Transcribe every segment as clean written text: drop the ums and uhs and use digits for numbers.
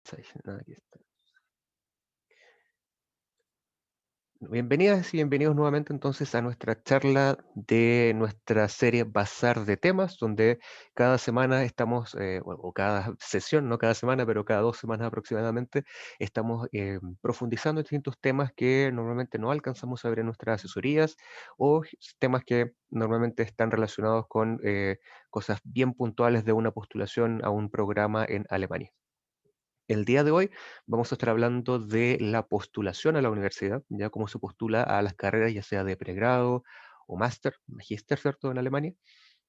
Aufzeichnen. Aquí está. Bienvenidas y bienvenidos nuevamente entonces a nuestra charla de nuestra serie Bazar de Temas, donde cada semana estamos, o cada sesión, no cada semana, pero cada 2 semanas aproximadamente, estamos profundizando en distintos temas que normalmente no alcanzamos a ver en nuestras asesorías o temas que normalmente están relacionados con cosas bien puntuales de una postulación a un programa en Alemania. El día de hoy vamos a estar hablando de la postulación a la universidad, ya cómo se postula a las carreras, ya sea de pregrado o máster, magíster, ¿cierto?, en Alemania.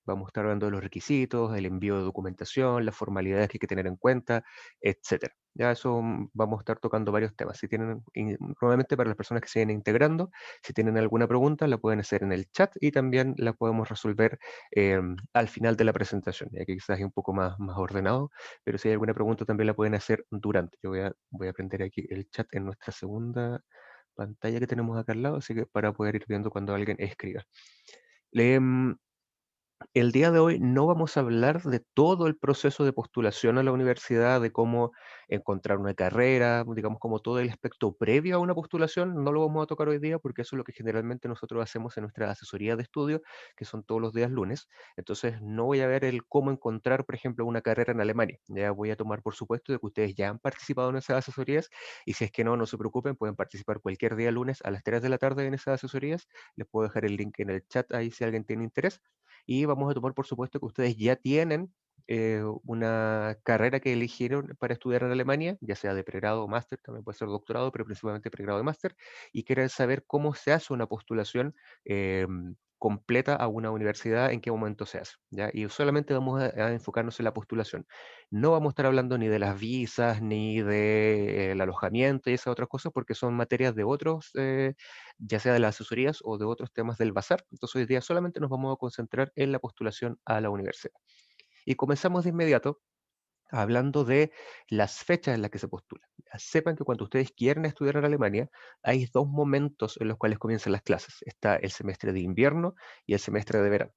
Vamos a estar hablando de los requisitos, el envío de documentación, las formalidades que hay que tener en cuenta, etcétera. Ya eso vamos a estar tocando varios temas. Si tienen, nuevamente para las personas que se vienen integrando, si tienen alguna pregunta, la pueden hacer en el chat y también la podemos resolver al final de la presentación, ya que quizás es un poco más ordenado, pero si hay alguna pregunta también la pueden hacer durante. Yo voy a prender aquí el chat en nuestra segunda pantalla que tenemos acá al lado, así que para poder ir viendo cuando alguien escriba. El día de hoy no vamos a hablar de todo el proceso de postulación a la universidad, de cómo encontrar una carrera, digamos, como todo el aspecto previo a una postulación, no lo vamos a tocar hoy día porque eso es lo que generalmente nosotros hacemos en nuestra asesoría de estudio, que son todos los días lunes. Entonces, no voy a ver el cómo encontrar, por ejemplo, una carrera en Alemania. Ya voy a tomar por supuesto de que ustedes ya han participado en esas asesorías y si es que no, no se preocupen, pueden participar cualquier día lunes a las 3 de la tarde en esas asesorías. Les puedo dejar el link en el chat ahí si alguien tiene interés. Y vamos a tomar por supuesto que ustedes ya tienen una carrera que eligieron para estudiar en Alemania, ya sea de pregrado o máster, también puede ser doctorado, pero principalmente pregrado y máster, y quieren saber cómo se hace una postulación completa a una universidad, en qué momento se hace, ¿ya? Y solamente vamos a enfocarnos en la postulación. No vamos a estar hablando ni de las visas, ni del alojamiento y esas otras cosas, porque son materias de otros ya sea de las asesorías o de otros temas del bazar. Entonces hoy día solamente nos vamos a concentrar en la postulación a la universidad. Y comenzamos de inmediato hablando de las fechas en las que se postula. Sepan que cuando ustedes quieren estudiar en Alemania, hay dos momentos en los cuales comienzan las clases. Está el semestre de invierno y el semestre de verano.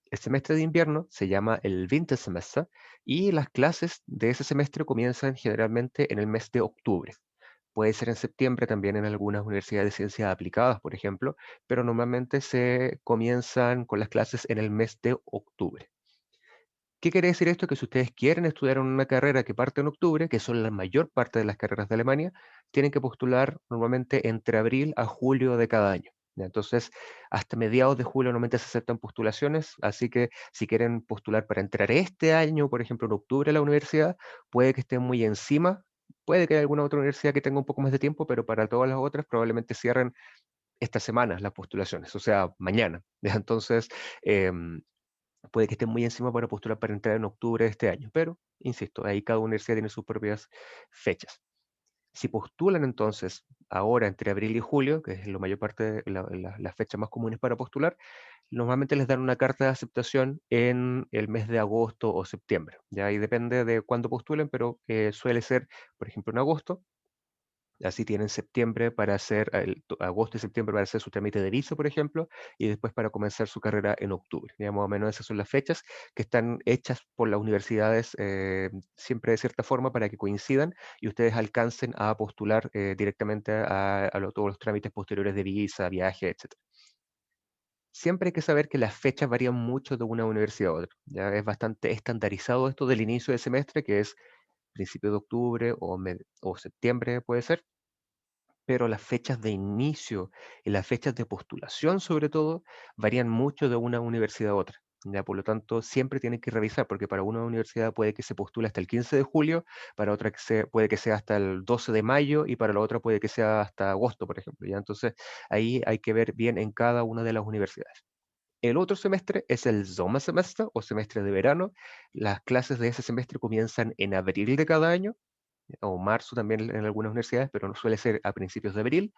El semestre de invierno se llama el Wintersemester y las clases de ese semestre comienzan generalmente en el mes de octubre. Puede ser en septiembre también en algunas universidades de ciencias aplicadas, por ejemplo, pero normalmente se comienzan con las clases en el mes de octubre. ¿Qué quiere decir esto? Que si ustedes quieren estudiar en una carrera que parte en octubre, que son la mayor parte de las carreras de Alemania, tienen que postular normalmente entre abril a julio de cada año. ¿Ya? Entonces, hasta mediados de julio normalmente se aceptan postulaciones, así que si quieren postular para entrar este año, por ejemplo, en octubre a la universidad, puede que estén muy encima, puede que haya alguna otra universidad que tenga un poco más de tiempo, pero para todas las otras probablemente cierren estas semanas las postulaciones, o sea, mañana. ¿Ya? Entonces, em, puede que estén muy encima para postular para entrar en octubre de este año, pero, insisto, ahí cada universidad tiene sus propias fechas. Si postulan entonces ahora entre abril y julio, que es la mayor parte de las fechas más comunes para postular, normalmente les dan una carta de aceptación en el mes de agosto o septiembre. Ya ahí depende de cuándo postulen, pero suele ser, por ejemplo, en agosto. Así tienen septiembre para hacer, agosto y septiembre para hacer su trámite de visa, por ejemplo, y después para comenzar su carrera en octubre. Ya más o menos esas son las fechas que están hechas por las universidades siempre de cierta forma para que coincidan y ustedes alcancen a postular directamente a todos los trámites posteriores de visa, viaje, etcétera. Siempre hay que saber que las fechas varían mucho de una universidad a otra. Ya es bastante estandarizado esto del inicio del semestre, que es principio de octubre o septiembre puede ser, pero las fechas de inicio y las fechas de postulación, sobre todo, varían mucho de una universidad a otra. Ya, por lo tanto, siempre tienen que revisar, porque para una universidad puede que se postule hasta el 15 de julio, para otra puede que sea hasta el 12 de mayo y para la otra puede que sea hasta agosto, por ejemplo. ¿Ya? Entonces, ahí hay que ver bien en cada una de las universidades. El otro semestre es el Sommersemester o semestre de verano. Las clases de ese semestre comienzan en abril de cada año o marzo también en algunas universidades, pero no suele ser a principios de abril.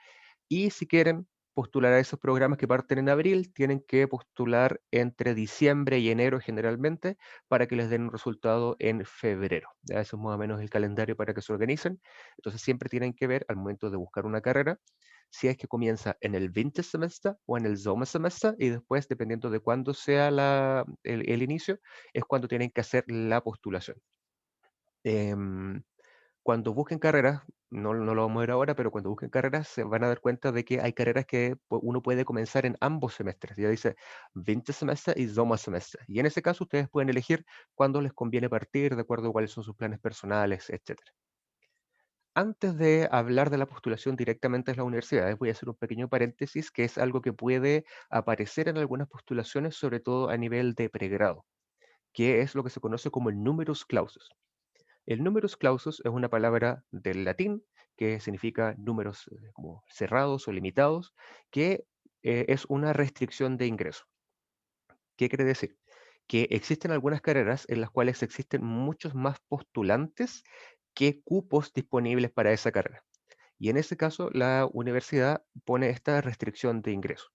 Y si quieren postular a esos programas que parten en abril, tienen que postular entre diciembre y enero generalmente para que les den un resultado en febrero. Ya eso es más o menos el calendario para que se organicen. Entonces siempre tienen que ver al momento de buscar una carrera si es que comienza en el Wintersemester o en el Sommersemester y después, dependiendo de cuándo sea el inicio, es cuando tienen que hacer la postulación. Em, Cuando busquen carreras, no lo vamos a ver ahora, pero cuando busquen carreras se van a dar cuenta de que hay carreras que uno puede comenzar en ambos semestres. Ya dice Wintersemester y Sommersemester. Y en ese caso ustedes pueden elegir cuándo les conviene partir, de acuerdo a cuáles son sus planes personales, etcétera. Antes de hablar de la postulación directamente a las universidades, voy a hacer un pequeño paréntesis, que es algo que puede aparecer en algunas postulaciones, sobre todo a nivel de pregrado, que es lo que se conoce como el numerus clausus. El numerus clausus es una palabra del latín que significa números como cerrados o limitados, que es una restricción de ingreso. ¿Qué quiere decir? Que existen algunas carreras en las cuales existen muchos más postulantes que cupos disponibles para esa carrera. Y en ese caso, la universidad pone esta restricción de ingreso.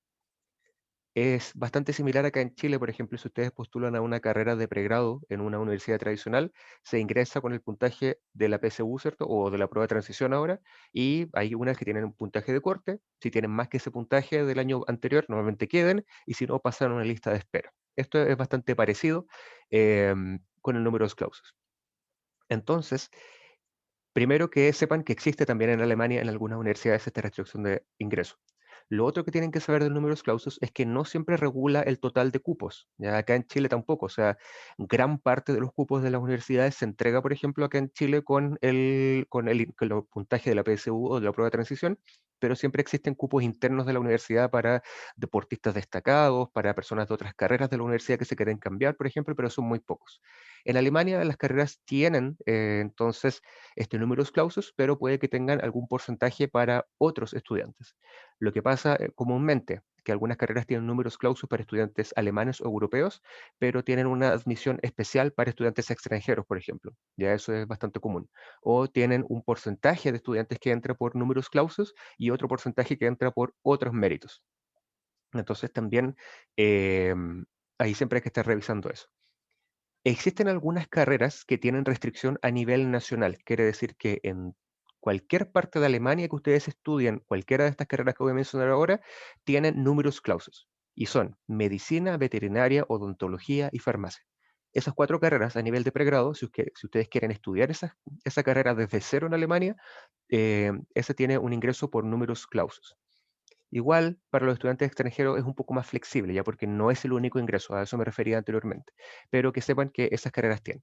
Es bastante similar acá en Chile, por ejemplo, si ustedes postulan a una carrera de pregrado en una universidad tradicional, se ingresa con el puntaje de la PSU, ¿cierto? O de la prueba de transición ahora, y hay unas que tienen un puntaje de corte, si tienen más que ese puntaje del año anterior, normalmente quedan, y si no, pasan a una lista de espera. Esto es bastante parecido con el número de clausos. Entonces, primero que sepan que existe también en Alemania en algunas universidades esta restricción de ingreso. Lo otro que tienen que saber del números clausus es que no siempre regula el total de cupos. Ya acá en Chile tampoco. O sea, gran parte de los cupos de las universidades se entrega, por ejemplo, acá en Chile con el puntaje de la PSU o de la prueba de transición, pero siempre existen cupos internos de la universidad para deportistas destacados, para personas de otras carreras de la universidad que se quieren cambiar, por ejemplo, pero son muy pocos. En Alemania las carreras tienen entonces este números clausus, pero puede que tengan algún porcentaje para otros estudiantes. Lo que pasa comúnmente, que algunas carreras tienen números clausus para estudiantes alemanes o europeos, pero tienen una admisión especial para estudiantes extranjeros, por ejemplo. Ya eso es bastante común. O tienen un porcentaje de estudiantes que entra por números clausus y otro porcentaje que entra por otros méritos. Entonces también ahí siempre hay que estar revisando eso. Existen algunas carreras que tienen restricción a nivel nacional. Quiere decir que en cualquier parte de Alemania que ustedes estudien, cualquiera de estas carreras que voy a mencionar ahora, tienen números clausus. Y son medicina, veterinaria, odontología y farmacia. Esas cuatro carreras a nivel de pregrado, si ustedes quieren estudiar esa carrera desde cero en Alemania, esa tiene un ingreso por números clausus. Igual, para los estudiantes extranjeros es un poco más flexible, ya porque no es el único ingreso, a eso me refería anteriormente, pero que sepan que esas carreras tienen.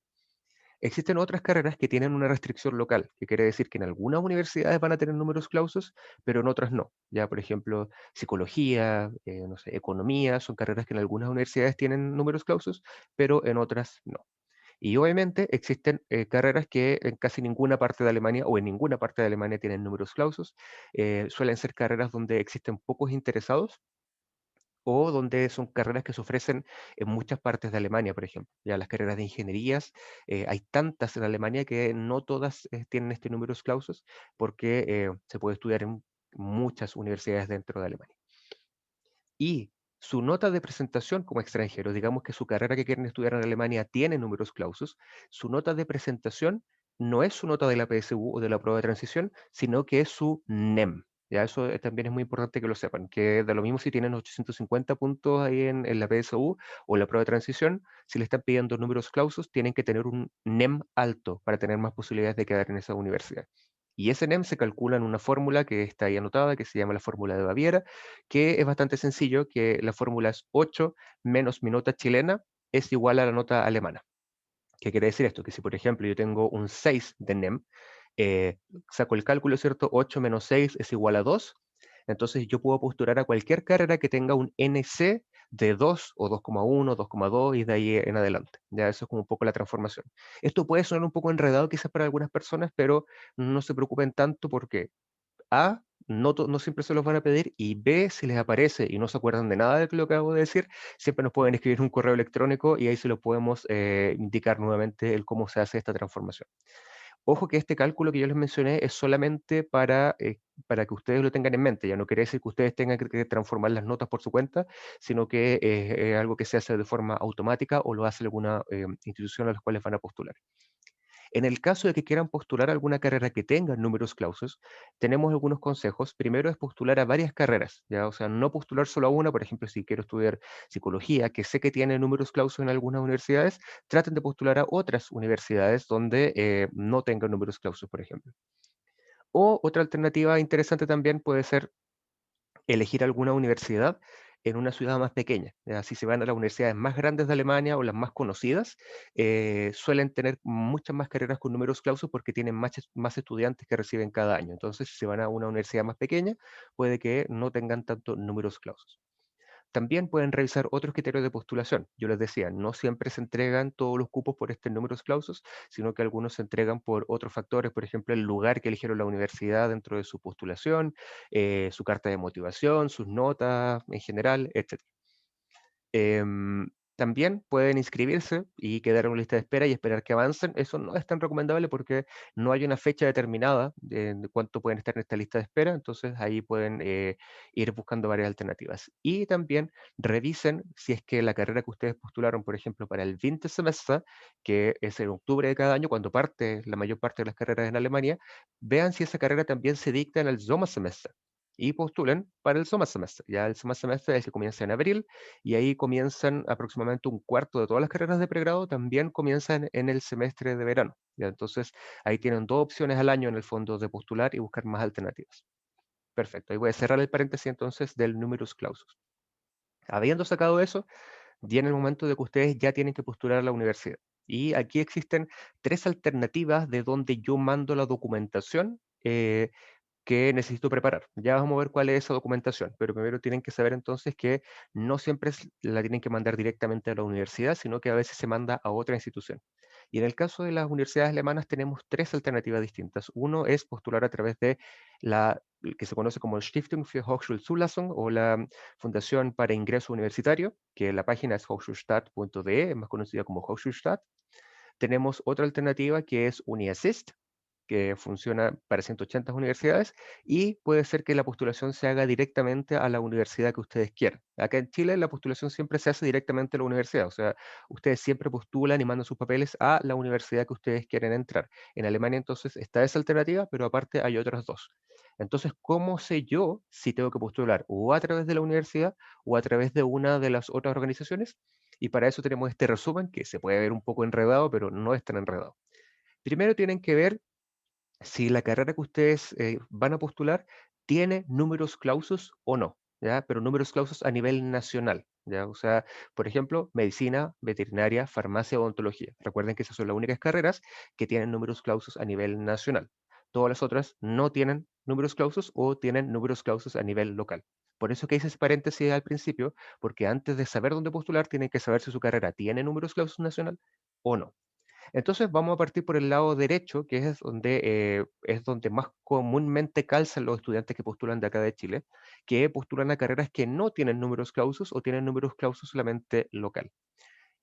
Existen otras carreras que tienen una restricción local, que quiere decir que en algunas universidades van a tener números clausus, pero en otras no. Ya, por ejemplo, psicología, no sé, economía, son carreras que en algunas universidades tienen números clausus, pero en otras no. Y obviamente existen carreras que en casi ninguna parte de Alemania o en ninguna parte de Alemania tienen números clausus. Suelen ser carreras donde existen pocos interesados o donde son carreras que se ofrecen en muchas partes de Alemania, por ejemplo. Ya las carreras de ingenierías, hay tantas en Alemania que no todas tienen este números clausus porque se puede estudiar en muchas universidades dentro de Alemania. Y su nota de presentación como extranjero, digamos que su carrera que quieren estudiar en Alemania tiene números clausus, su nota de presentación no es su nota de la PSU o de la prueba de transición, sino que es su NEM. Ya eso también es muy importante que lo sepan, que da lo mismo si tienen 850 puntos ahí en la PSU o la prueba de transición, si le están pidiendo números clausus, tienen que tener un NEM alto para tener más posibilidades de quedar en esa universidad. Y ese NEM se calcula en una fórmula que está ahí anotada, que se llama la fórmula de Baviera, que es bastante sencillo, que la fórmula es 8 menos mi nota chilena es igual a la nota alemana. ¿Qué quiere decir esto? Que si, por ejemplo, yo tengo un 6 de NEM, eh, saco el cálculo, ¿cierto? 8 menos 6 es igual a 2. Entonces yo puedo postular a cualquier carrera que tenga un NC de 2 o 2,1, 2,2 y de ahí en adelante. Ya eso es como un poco la transformación. Esto puede sonar un poco enredado quizás para algunas personas, pero no se preocupen tanto porque A, no siempre se los van a pedir, y B, si les aparece y no se acuerdan de nada de lo que acabo de decir, siempre nos pueden escribir un correo electrónico y ahí se lo podemos indicar nuevamente el cómo se hace esta transformación. Ojo que este cálculo que yo les mencioné es solamente para que ustedes lo tengan en mente, ya no quiere decir que ustedes tengan que transformar las notas por su cuenta, sino que es algo que se hace de forma automática o lo hace alguna institución a las cuales van a postular. En el caso de que quieran postular alguna carrera que tenga números clausus, tenemos algunos consejos. Primero es postular a varias carreras, ¿ya? O sea, no postular solo a una. Por ejemplo, si quiero estudiar psicología, que sé que tiene números clausus en algunas universidades, traten de postular a otras universidades donde no tengan números clausus, por ejemplo. O otra alternativa interesante también puede ser elegir alguna universidad en una ciudad más pequeña. Si se van a las universidades más grandes de Alemania o las más conocidas, suelen tener muchas más carreras con números clausus porque tienen más estudiantes que reciben cada año. Entonces, si se van a una universidad más pequeña, puede que no tengan tanto números clausus. También pueden revisar otros criterios de postulación. Yo les decía, no siempre se entregan todos los cupos por este números clausus, sino que algunos se entregan por otros factores, por ejemplo, el lugar que eligieron la universidad dentro de su postulación, su carta de motivación, sus notas en general, etc. Em, También pueden inscribirse y quedar en una lista de espera y esperar que avancen. Eso no es tan recomendable porque no hay una fecha determinada de cuánto pueden estar en esta lista de espera, entonces ahí pueden ir buscando varias alternativas. Y también revisen si es que la carrera que ustedes postularon, por ejemplo, para el Wintersemester, que es en octubre de cada año, cuando parte la mayor parte de las carreras en Alemania, vean si esa carrera también se dicta en el Sommersemester y postulen para el Sommersemester. Ya el Sommersemester es el que comienza en abril y ahí comienzan aproximadamente un cuarto de todas las carreras de pregrado, también comienzan en el semestre de verano. ¿Ya? Entonces, ahí tienen dos opciones al año en el fondo de postular y buscar más alternativas. Perfecto, ahí voy a cerrar el paréntesis entonces del numerus clausus. Habiendo sacado eso, viene el momento de que ustedes ya tienen que postular a la universidad. Y aquí existen tres alternativas de donde yo mando la documentación que necesito preparar. Ya vamos a ver cuál es esa documentación, pero primero tienen que saber entonces que no siempre la tienen que mandar directamente a la universidad, sino que a veces se manda a otra institución. Y en el caso de las universidades alemanas tenemos tres alternativas distintas. Uno es postular a través de la que se conoce como Stiftung für Hochschulzulassung o la Fundación para Ingreso Universitario, que la página es hochschulstadt.de, es más conocida como Hochschulstadt. Tenemos otra alternativa que es UniAssist, que funciona para 180 universidades y puede ser que la postulación se haga directamente a la universidad que ustedes quieran. Acá en Chile la postulación siempre se hace directamente a la universidad, o sea, ustedes siempre postulan y mandan sus papeles a la universidad que ustedes quieren entrar. En Alemania entonces está esa alternativa, pero aparte hay otras dos. Entonces, ¿cómo sé yo si tengo que postular o a través de la universidad o a través de una de las otras organizaciones? Y para eso tenemos este resumen que se puede ver un poco enredado, pero no es tan enredado. Primero tienen que ver si la carrera que ustedes van a postular tiene números clausus o no, ¿ya? Pero números clausus a nivel nacional, ¿ya? O sea, por ejemplo, medicina, veterinaria, farmacia, odontología. Recuerden que esas son las únicas carreras que tienen números clausus a nivel nacional. Todas las otras no tienen números clausus o tienen números clausus a nivel local. Por eso que hice ese paréntesis al principio, porque antes de saber dónde postular, tienen que saber si su carrera tiene números clausus nacional o no. Entonces vamos a partir por el lado derecho, que es donde más comúnmente calzan los estudiantes que postulan de acá de Chile, que postulan a carreras que no tienen números clausus o tienen números clausus solamente local.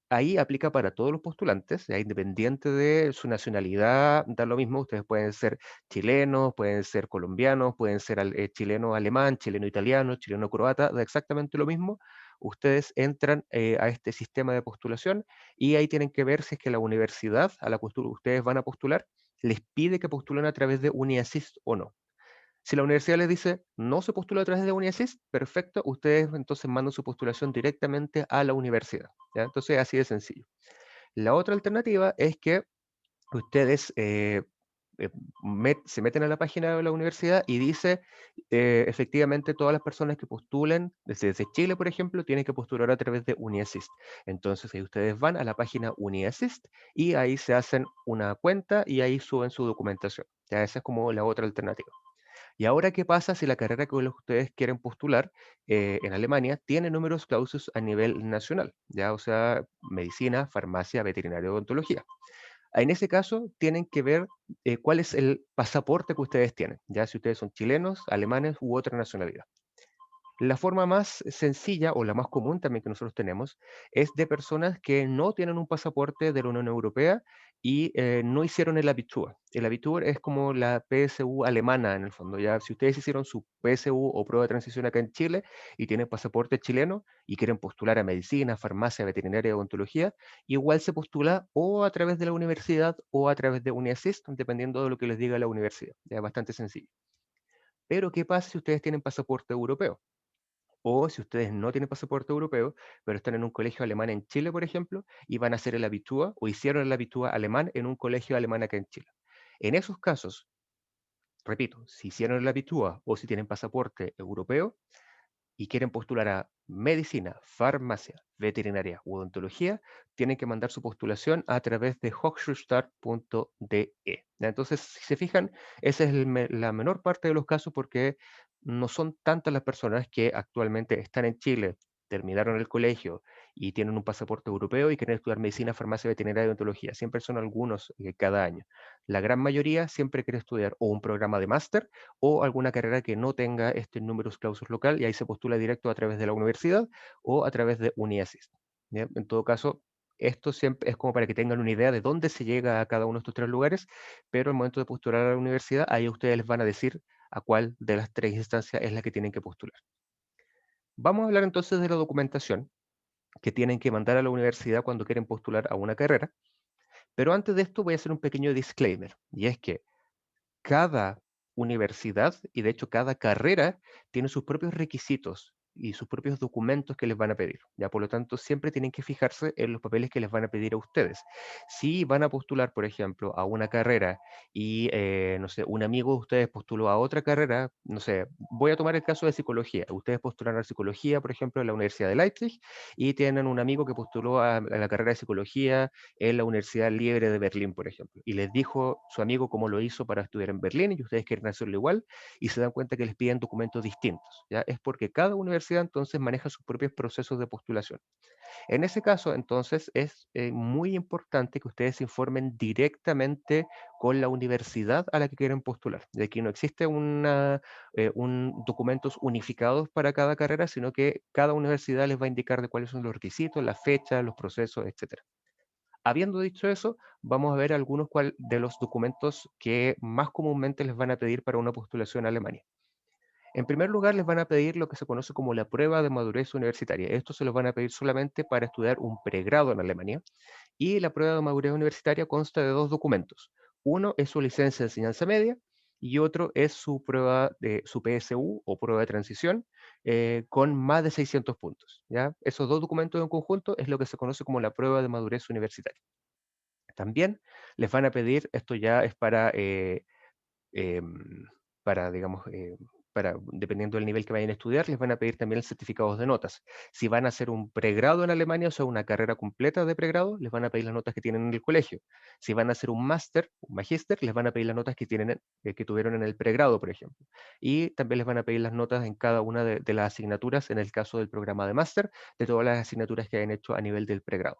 Ahí aplica para todos los postulantes, ya independiente de su nacionalidad, da lo mismo, ustedes pueden ser chilenos, pueden ser colombianos, pueden ser chileno alemán, chileno italiano, chileno croata, da exactamente lo mismo. Ustedes entran a este sistema de postulación y ahí tienen que ver si es que la universidad a la que ustedes van a postular les pide que postulen a través de UniAssist o no. Si la universidad les dice no se postula a través de UniAssist, perfecto, ustedes entonces mandan su postulación directamente a la universidad. ¿Ya? Entonces, así de sencillo. La otra alternativa es que ustedes eh, se meten a la página de la universidad y dice, efectivamente, todas las personas que postulen desde Chile, por ejemplo, tienen que postular a través de UniAssist. Entonces, ahí ustedes van a la página UniAssist y ahí se hacen una cuenta y ahí suben su documentación. Ya esa es como la otra alternativa. ¿Y ahora qué pasa si la carrera que ustedes quieren postular en Alemania tiene números clausus a nivel nacional? Ya, o sea, medicina, farmacia, veterinaria, odontología. En ese caso, tienen que ver cuál es el pasaporte que ustedes tienen, ya si ustedes son chilenos, alemanes u otra nacionalidad. La forma más sencilla o la más común también que nosotros tenemos es de personas que no tienen un pasaporte de la Unión Europea y no hicieron el Abitur. El Abitur es como la PSU alemana en el fondo. Ya, si ustedes hicieron su PSU o prueba de transición acá en Chile y tienen pasaporte chileno y quieren postular a medicina, farmacia, veterinaria, odontología, igual se postula o a través de la universidad o a través de UniAssist, dependiendo de lo que les diga la universidad. Ya, es bastante sencillo. Pero, ¿qué pasa si ustedes tienen pasaporte europeo? O si ustedes no tienen pasaporte europeo, pero están en un colegio alemán en Chile, por ejemplo, y van a hacer el Abitur o hicieron el Abitur alemán en un colegio alemán acá en Chile. En esos casos, repito, si hicieron el Abitur o si tienen pasaporte europeo y quieren postular a medicina, farmacia, veterinaria u odontología, tienen que mandar su postulación a través de hochschulstart.de. Entonces, si se fijan, esa es la menor parte de los casos porque no son tantas las personas que actualmente están en Chile, terminaron el colegio y tienen un pasaporte europeo y quieren estudiar medicina, farmacia, veterinaria y odontología. Siempre son algunos cada año. La gran mayoría siempre quiere estudiar o un programa de máster o alguna carrera que no tenga este numerus clausus local y ahí se postula directo a través de la universidad o a través de UniAssist. ¿Ya? En todo caso, esto siempre es como para que tengan una idea de dónde se llega a cada uno de estos tres lugares, pero al momento de postular a la universidad, ahí ustedes les van a decir a cuál de las tres instancias es la que tienen que postular. Vamos a hablar entonces de la documentación que tienen que mandar a la universidad cuando quieren postular a una carrera, pero antes de esto voy a hacer un pequeño disclaimer, y es que cada universidad y de hecho cada carrera tiene sus propios requisitos y sus propios documentos que les van a pedir. Ya, por lo tanto, siempre tienen que fijarse en los papeles que les van a pedir a ustedes. Si van a postular, por ejemplo, a una carrera y, no sé, un amigo de ustedes postuló a otra carrera, no sé, voy a tomar el caso de psicología. Ustedes postularon a psicología, por ejemplo, en la Universidad de Leipzig y tienen un amigo que postuló a la carrera de psicología en la Universidad Libre de Berlín, por ejemplo, y les dijo su amigo cómo lo hizo para estudiar en Berlín y ustedes quieren hacerlo igual y se dan cuenta que les piden documentos distintos, ¿ya? Es porque cada universidad entonces maneja sus propios procesos de postulación. En ese caso, entonces, es muy importante que ustedes se informen directamente con la universidad a la que quieren postular. De aquí no existe documentos unificados para cada carrera, sino que cada universidad les va a indicar de cuáles son los requisitos, las fechas, los procesos, etcétera. Habiendo dicho eso, vamos a ver algunos de los documentos que más comúnmente les van a pedir para una postulación a Alemania. En primer lugar, les van a pedir lo que se conoce como la prueba de madurez universitaria. Esto se los van a pedir solamente para estudiar un pregrado en Alemania. Y la prueba de madurez universitaria consta de dos documentos. Uno es su licencia de enseñanza media y otro es su prueba de su PSU o prueba de transición con más de 600 puntos. ¿Ya? Esos dos documentos en conjunto es lo que se conoce como la prueba de madurez universitaria. También les van a pedir, esto ya es em, digamos, dependiendo del nivel que vayan a estudiar, les van a pedir también certificados de notas. Si van a hacer un pregrado en Alemania, o sea, una carrera completa de pregrado, les van a pedir las notas que tienen en el colegio. Si van a hacer un máster, un magíster, les van a pedir las notas que que tuvieron en el pregrado, por ejemplo. Y también les van a pedir las notas en cada una de las asignaturas, en el caso del programa de máster, de todas las asignaturas que hayan hecho a nivel del pregrado.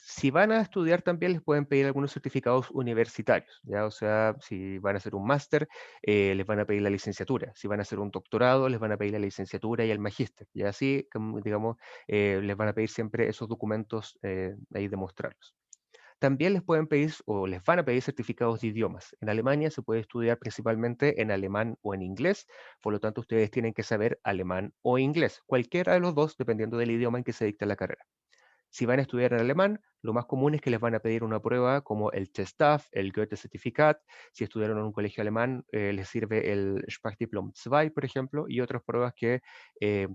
Si van a estudiar también les pueden pedir algunos certificados universitarios, ¿ya? O sea, si van a hacer un máster, les van a pedir la licenciatura. Si van a hacer un doctorado, les van a pedir la licenciatura y el magíster. Y así, digamos, les van a pedir siempre esos documentos ahí demostrarlos. También les pueden pedir o les van a pedir certificados de idiomas. En Alemania se puede estudiar principalmente en alemán o en inglés, por lo tanto ustedes tienen que saber alemán o inglés, cualquiera de los dos, dependiendo del idioma en que se dicta la carrera. Si van a estudiar en alemán, lo más común es que les van a pedir una prueba como el TestDAF, el Goethe-Zertifikat. Si estudiaron en un colegio alemán, les sirve el Sprachdiplom 2, por ejemplo, y otras pruebas que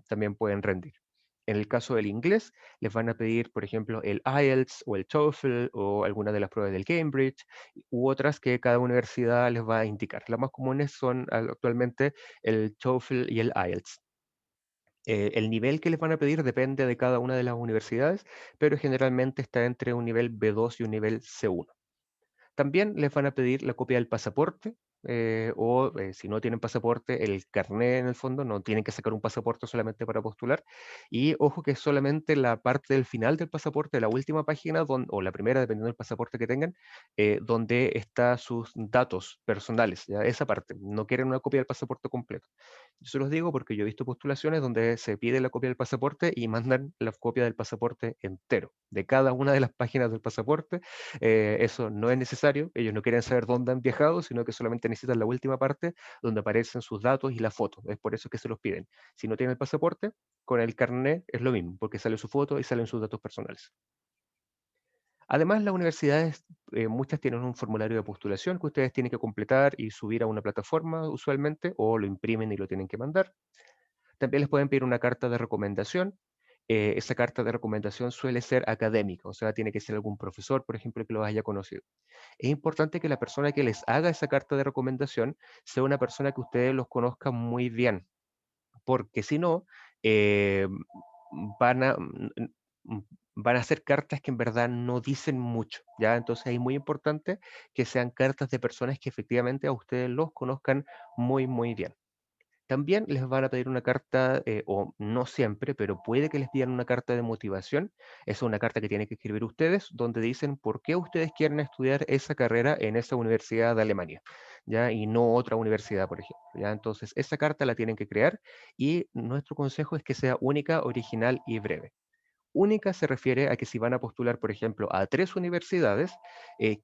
también pueden rendir. En el caso del inglés, les van a pedir, por ejemplo, el IELTS o el TOEFL o alguna de las pruebas del Cambridge u otras que cada universidad les va a indicar. Las más comunes son actualmente el TOEFL y el IELTS. El nivel que les van a pedir depende de cada una de las universidades, pero generalmente está entre un nivel B2 y un nivel C1. También les van a pedir la copia del pasaporte, si no tienen pasaporte, el carnet en el fondo, no tienen que sacar un pasaporte solamente para postular. Y ojo que solamente la parte del final del pasaporte, la última página, o la primera, dependiendo del pasaporte que tengan, donde está sus datos personales, ¿ya? Esa parte, no quieren una copia del pasaporte completo. Yo se los digo porque yo he visto postulaciones donde se pide la copia del pasaporte y mandan la copia del pasaporte entero, de cada una de las páginas del pasaporte. Eso no es necesario, ellos no quieren saber dónde han viajado, sino que solamente necesitan la última parte donde aparecen sus datos y la foto. Es por eso que se los piden. Si no tienen el pasaporte, con el carnet es lo mismo, porque sale su foto y salen sus datos personales. Además, las universidades, muchas tienen un formulario de postulación que ustedes tienen que completar y subir a una plataforma usualmente, o lo imprimen y lo tienen que mandar. También les pueden pedir una carta de recomendación. Esa carta de recomendación suele ser académica, o sea, tiene que ser algún profesor, por ejemplo, que los haya conocido. Es importante que la persona que les haga esa carta de recomendación sea una persona que ustedes los conozcan muy bien, porque si no, eh, van a, mm, van a hacer cartas que en verdad no dicen mucho, ¿ya? Entonces es muy importante que sean cartas de personas que efectivamente a ustedes los conozcan muy, muy bien. También les van a pedir una carta, o no siempre, pero puede que les pidan una carta de motivación. Es una carta que tienen que escribir ustedes, donde dicen por qué ustedes quieren estudiar esa carrera en esa universidad de Alemania, ¿ya? Y no otra universidad, por ejemplo, ¿ya? Entonces, esa carta la tienen que crear y nuestro consejo es que sea única, original y breve. Única se refiere a que si van a postular, por ejemplo, a 3 universidades,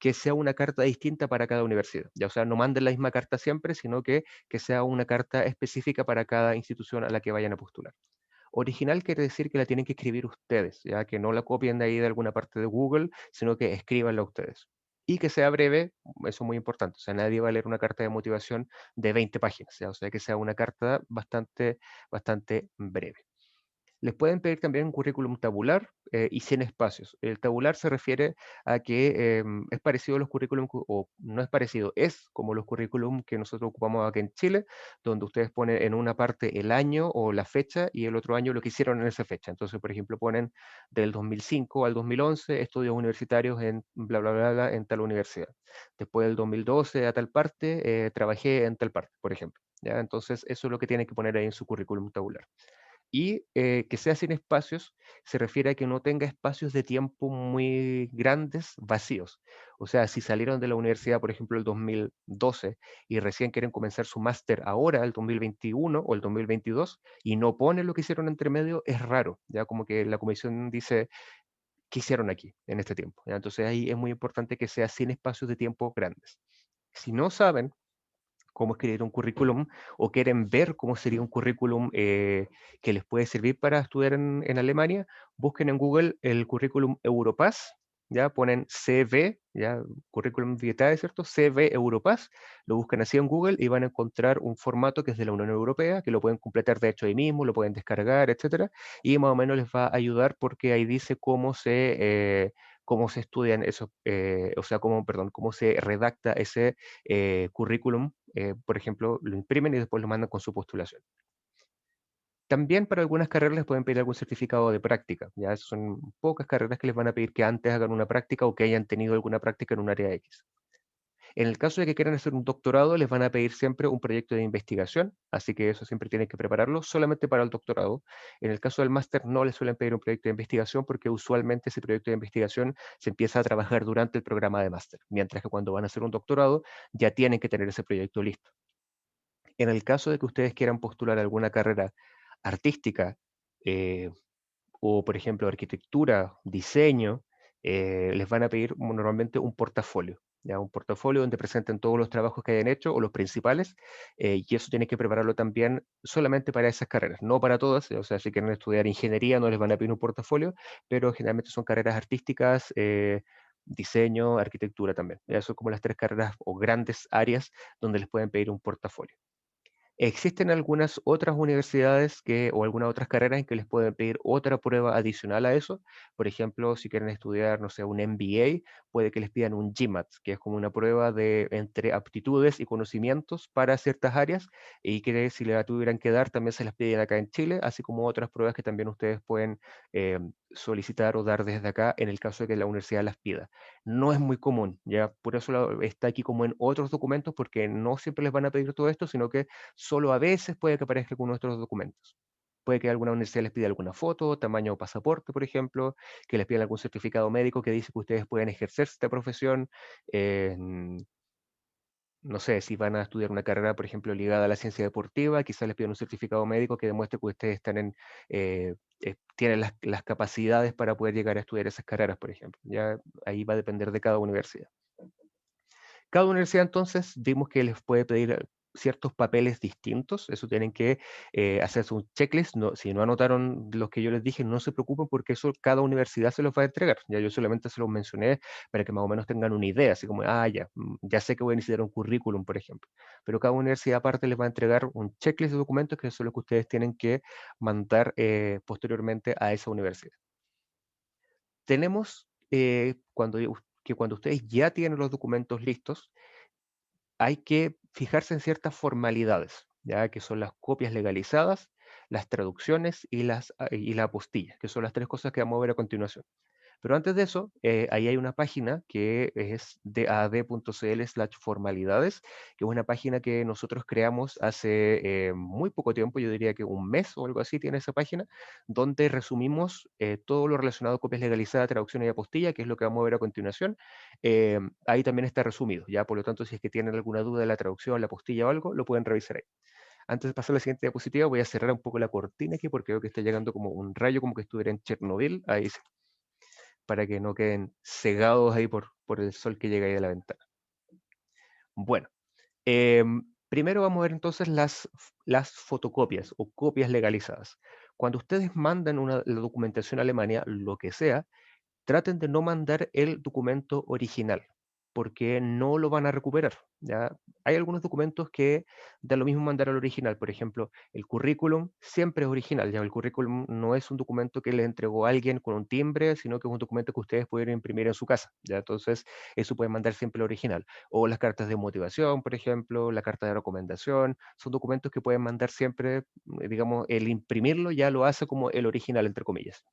que sea una carta distinta para cada universidad. Ya, o sea, no manden la misma carta siempre, sino que sea una carta específica para cada institución a la que vayan a postular. Original quiere decir que la tienen que escribir ustedes, ya que no la copien de ahí de alguna parte de Google, sino que escríbanla ustedes. Y que sea breve, eso es muy importante. O sea, nadie va a leer una carta de motivación de 20 páginas, ¿ya? O sea, que sea una carta bastante, bastante breve. Les pueden pedir también un currículum tabular y sin espacios. El tabular se refiere a que es parecido a los currículum, o no es parecido, es como los currículum que nosotros ocupamos aquí en Chile, donde ustedes ponen en una parte el año o la fecha y el otro año lo que hicieron en esa fecha. Entonces, por ejemplo, ponen del 2005 al 2011 estudios universitarios en bla, bla, bla, bla, en tal universidad. Después del 2012 a tal parte, trabajé en tal parte, por ejemplo. ¿Ya? Entonces, eso es lo que tienen que poner ahí en su currículum tabular. Y que sea sin espacios se refiere a que no tenga espacios de tiempo muy grandes vacíos. O sea, si salieron de la universidad, por ejemplo, el 2012 y recién quieren comenzar su máster ahora, el 2021 o el 2022, y no ponen lo que hicieron entre medio, es raro. Ya como que la comisión dice, ¿qué hicieron aquí en este tiempo? ¿Ya? Entonces ahí es muy importante que sea sin espacios de tiempo grandes. Si no saben cómo escribir un currículum o quieren ver cómo sería un currículum que les puede servir para estudiar en Alemania, busquen en Google el currículum Europass, ya ponen CV, ya currículum vitae, ¿cierto? CV Europass, lo buscan así en Google y van a encontrar un formato que es de la Unión Europea, que lo pueden completar de hecho ahí mismo, lo pueden descargar, etcétera, y más o menos les va a ayudar porque ahí dice cómo se estudian esos, o sea, perdón, cómo se redacta ese currículum, por ejemplo, lo imprimen y después lo mandan con su postulación. También para algunas carreras les pueden pedir algún certificado de práctica. Ya son pocas carreras que les van a pedir que antes hagan una práctica o que hayan tenido alguna práctica en un área X. En el caso de que quieran hacer un doctorado, les van a pedir siempre un proyecto de investigación, así que eso siempre tienen que prepararlo solamente para el doctorado. En el caso del máster no les suelen pedir un proyecto de investigación porque usualmente ese proyecto de investigación se empieza a trabajar durante el programa de máster, mientras que cuando van a hacer un doctorado ya tienen que tener ese proyecto listo. En el caso de que ustedes quieran postular alguna carrera artística, eh, o por ejemplo arquitectura, diseño, les van a pedir normalmente un portafolio, ¿ya? Un portafolio donde presenten todos los trabajos que hayan hecho o los principales, y eso tienen que prepararlo también solamente para esas carreras, no para todas, o sea, si quieren estudiar ingeniería no les van a pedir un portafolio, pero generalmente son carreras artísticas, diseño, arquitectura también. Esas son como las tres carreras o grandes áreas donde les pueden pedir un portafolio. Existen algunas otras universidades o algunas otras carreras en que les pueden pedir otra prueba adicional a eso. Por ejemplo, si quieren estudiar, no sé, un MBA, puede que les pidan un GMAT, que es como una prueba de entre aptitudes y conocimientos para ciertas áreas y que si la tuvieran que dar también se las piden acá en Chile, así como otras pruebas que también ustedes pueden solicitar o dar desde acá en el caso de que la universidad las pida. No es muy común, ya por eso está aquí como en otros documentos, porque no siempre les van a pedir todo esto, sino que solo a veces puede que aparezca con nuestros documentos. Puede que alguna universidad les pida alguna foto, tamaño pasaporte, por ejemplo, que les pidan algún certificado médico que dice que ustedes pueden ejercer esta profesión. eh, no sé, si van a estudiar una carrera, por ejemplo, ligada a la ciencia deportiva, quizás les pidan un certificado médico que demuestre que ustedes están tienen las capacidades para poder llegar a estudiar esas carreras, por ejemplo. Ya ahí va a depender de cada universidad. Cada universidad entonces vimos que les puede pedir ciertos papeles distintos, eso tienen que hacerse un checklist, si no anotaron los que yo les dije, no se preocupen porque eso cada universidad se los va a entregar, ya yo solamente se los mencioné para que más o menos tengan una idea, así como, ya, ya sé que voy a necesitar un currículum, por ejemplo, pero cada universidad aparte les va a entregar un checklist de documentos que son los que ustedes tienen que mandar posteriormente a esa universidad. Tenemos que cuando ustedes ya tienen los documentos listos, hay que fijarse en ciertas formalidades, ya que son las copias legalizadas, las traducciones y la apostilla, que son las tres cosas que vamos a ver a continuación. Pero antes de eso, ahí hay una página que es dad.cl/formalidades, que es una página que nosotros creamos hace muy poco tiempo, yo diría que un mes o algo así tiene esa página, donde resumimos todo lo relacionado a copias legalizadas, traducción y apostilla, que es lo que vamos a ver a continuación. Ahí también está resumido, ya por lo tanto, si es que tienen alguna duda de la traducción, la apostilla o algo, lo pueden revisar ahí. Antes de pasar a la siguiente diapositiva, voy a cerrar un poco la cortina aquí porque veo que está llegando como un rayo, como que estuviera en Chernobyl. Ahí sí, para que no queden cegados ahí por el sol que llega ahí de la ventana. Bueno, primero vamos a ver entonces las fotocopias o copias legalizadas. Cuando ustedes mandan la documentación a Alemania, lo que sea, traten de no mandar el documento original, porque no lo van a recuperar, ¿ya? Hay algunos documentos que da lo mismo mandar al original, por ejemplo, el currículum siempre es original, ya el currículum no es un documento que le entregó alguien con un timbre, sino que es un documento que ustedes pueden imprimir en su casa, ¿ya? Entonces, eso pueden mandar siempre el original. O las cartas de motivación, por ejemplo, la carta de recomendación, son documentos que pueden mandar siempre, digamos, el imprimirlo ya lo hace como el original, entre comillas.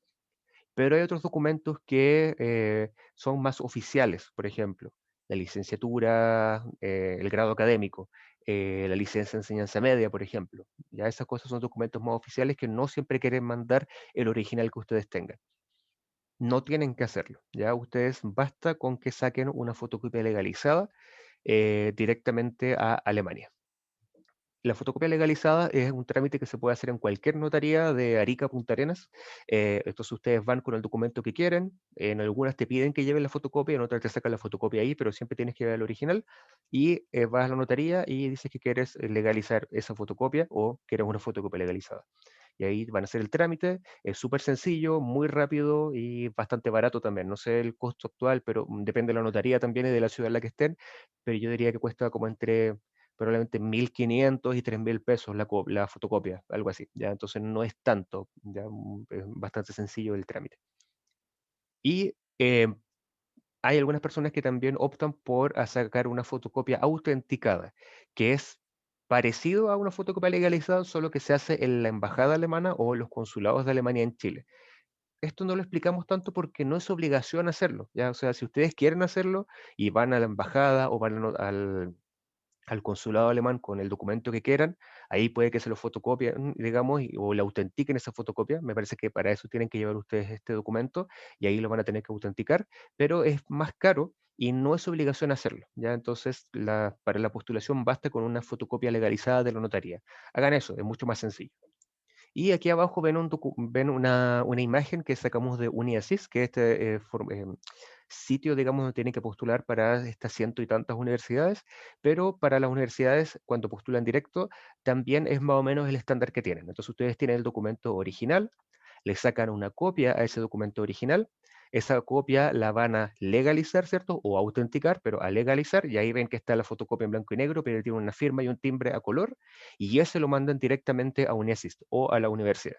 Pero hay otros documentos que son más oficiales, por ejemplo, la licenciatura, el grado académico, la licencia de enseñanza media, por ejemplo. Ya esas cosas son documentos más oficiales que no siempre quieren mandar el original que ustedes tengan. No tienen que hacerlo, ya ustedes basta con que saquen una fotocopia legalizada directamente a Alemania. La fotocopia legalizada es un trámite que se puede hacer en cualquier notaría de Arica, Punta Arenas. Entonces ustedes van con el documento que quieren. En algunas te piden que lleven la fotocopia, en otras te sacan la fotocopia ahí, pero siempre tienes que llevar el original. Y vas a la notaría y dices que quieres legalizar esa fotocopia o quieres una fotocopia legalizada. Y ahí van a hacer el trámite. Es súper sencillo, muy rápido y bastante barato también. No sé el costo actual, pero depende de la notaría también y de la ciudad en la que estén. Pero yo diría que cuesta como entre probablemente 1.500 y 3.000 pesos la fotocopia, algo así, ¿ya? Entonces no es tanto, ya es bastante sencillo el trámite. Y hay algunas personas que también optan por sacar una fotocopia autenticada, que es parecido a una fotocopia legalizada, solo que se hace en la embajada alemana o los consulados de Alemania en Chile. Esto no lo explicamos tanto porque no es obligación hacerlo, ¿ya? O sea, si ustedes quieren hacerlo y van a la embajada o van al consulado alemán con el documento que quieran, ahí puede que se lo fotocopien, digamos, o le autentiquen esa fotocopia. Me parece que para eso tienen que llevar ustedes este documento y ahí lo van a tener que autenticar, pero es más caro y no es obligación hacerlo, ¿ya? Entonces, para la postulación basta con una fotocopia legalizada de la notaría. Hagan eso, es mucho más sencillo. Y aquí abajo ven una imagen que sacamos de UniAsys, que es este sitio, digamos, donde tienen que postular para estas ciento y tantas universidades, pero para las universidades, cuando postulan directo, también es más o menos el estándar que tienen. Entonces ustedes tienen el documento original, le sacan una copia a ese documento original, esa copia la van a legalizar, ¿cierto? O autenticar, pero a legalizar, y ahí ven que está la fotocopia en blanco y negro, pero tiene una firma y un timbre a color, y ese lo mandan directamente a Unisys o a la universidad.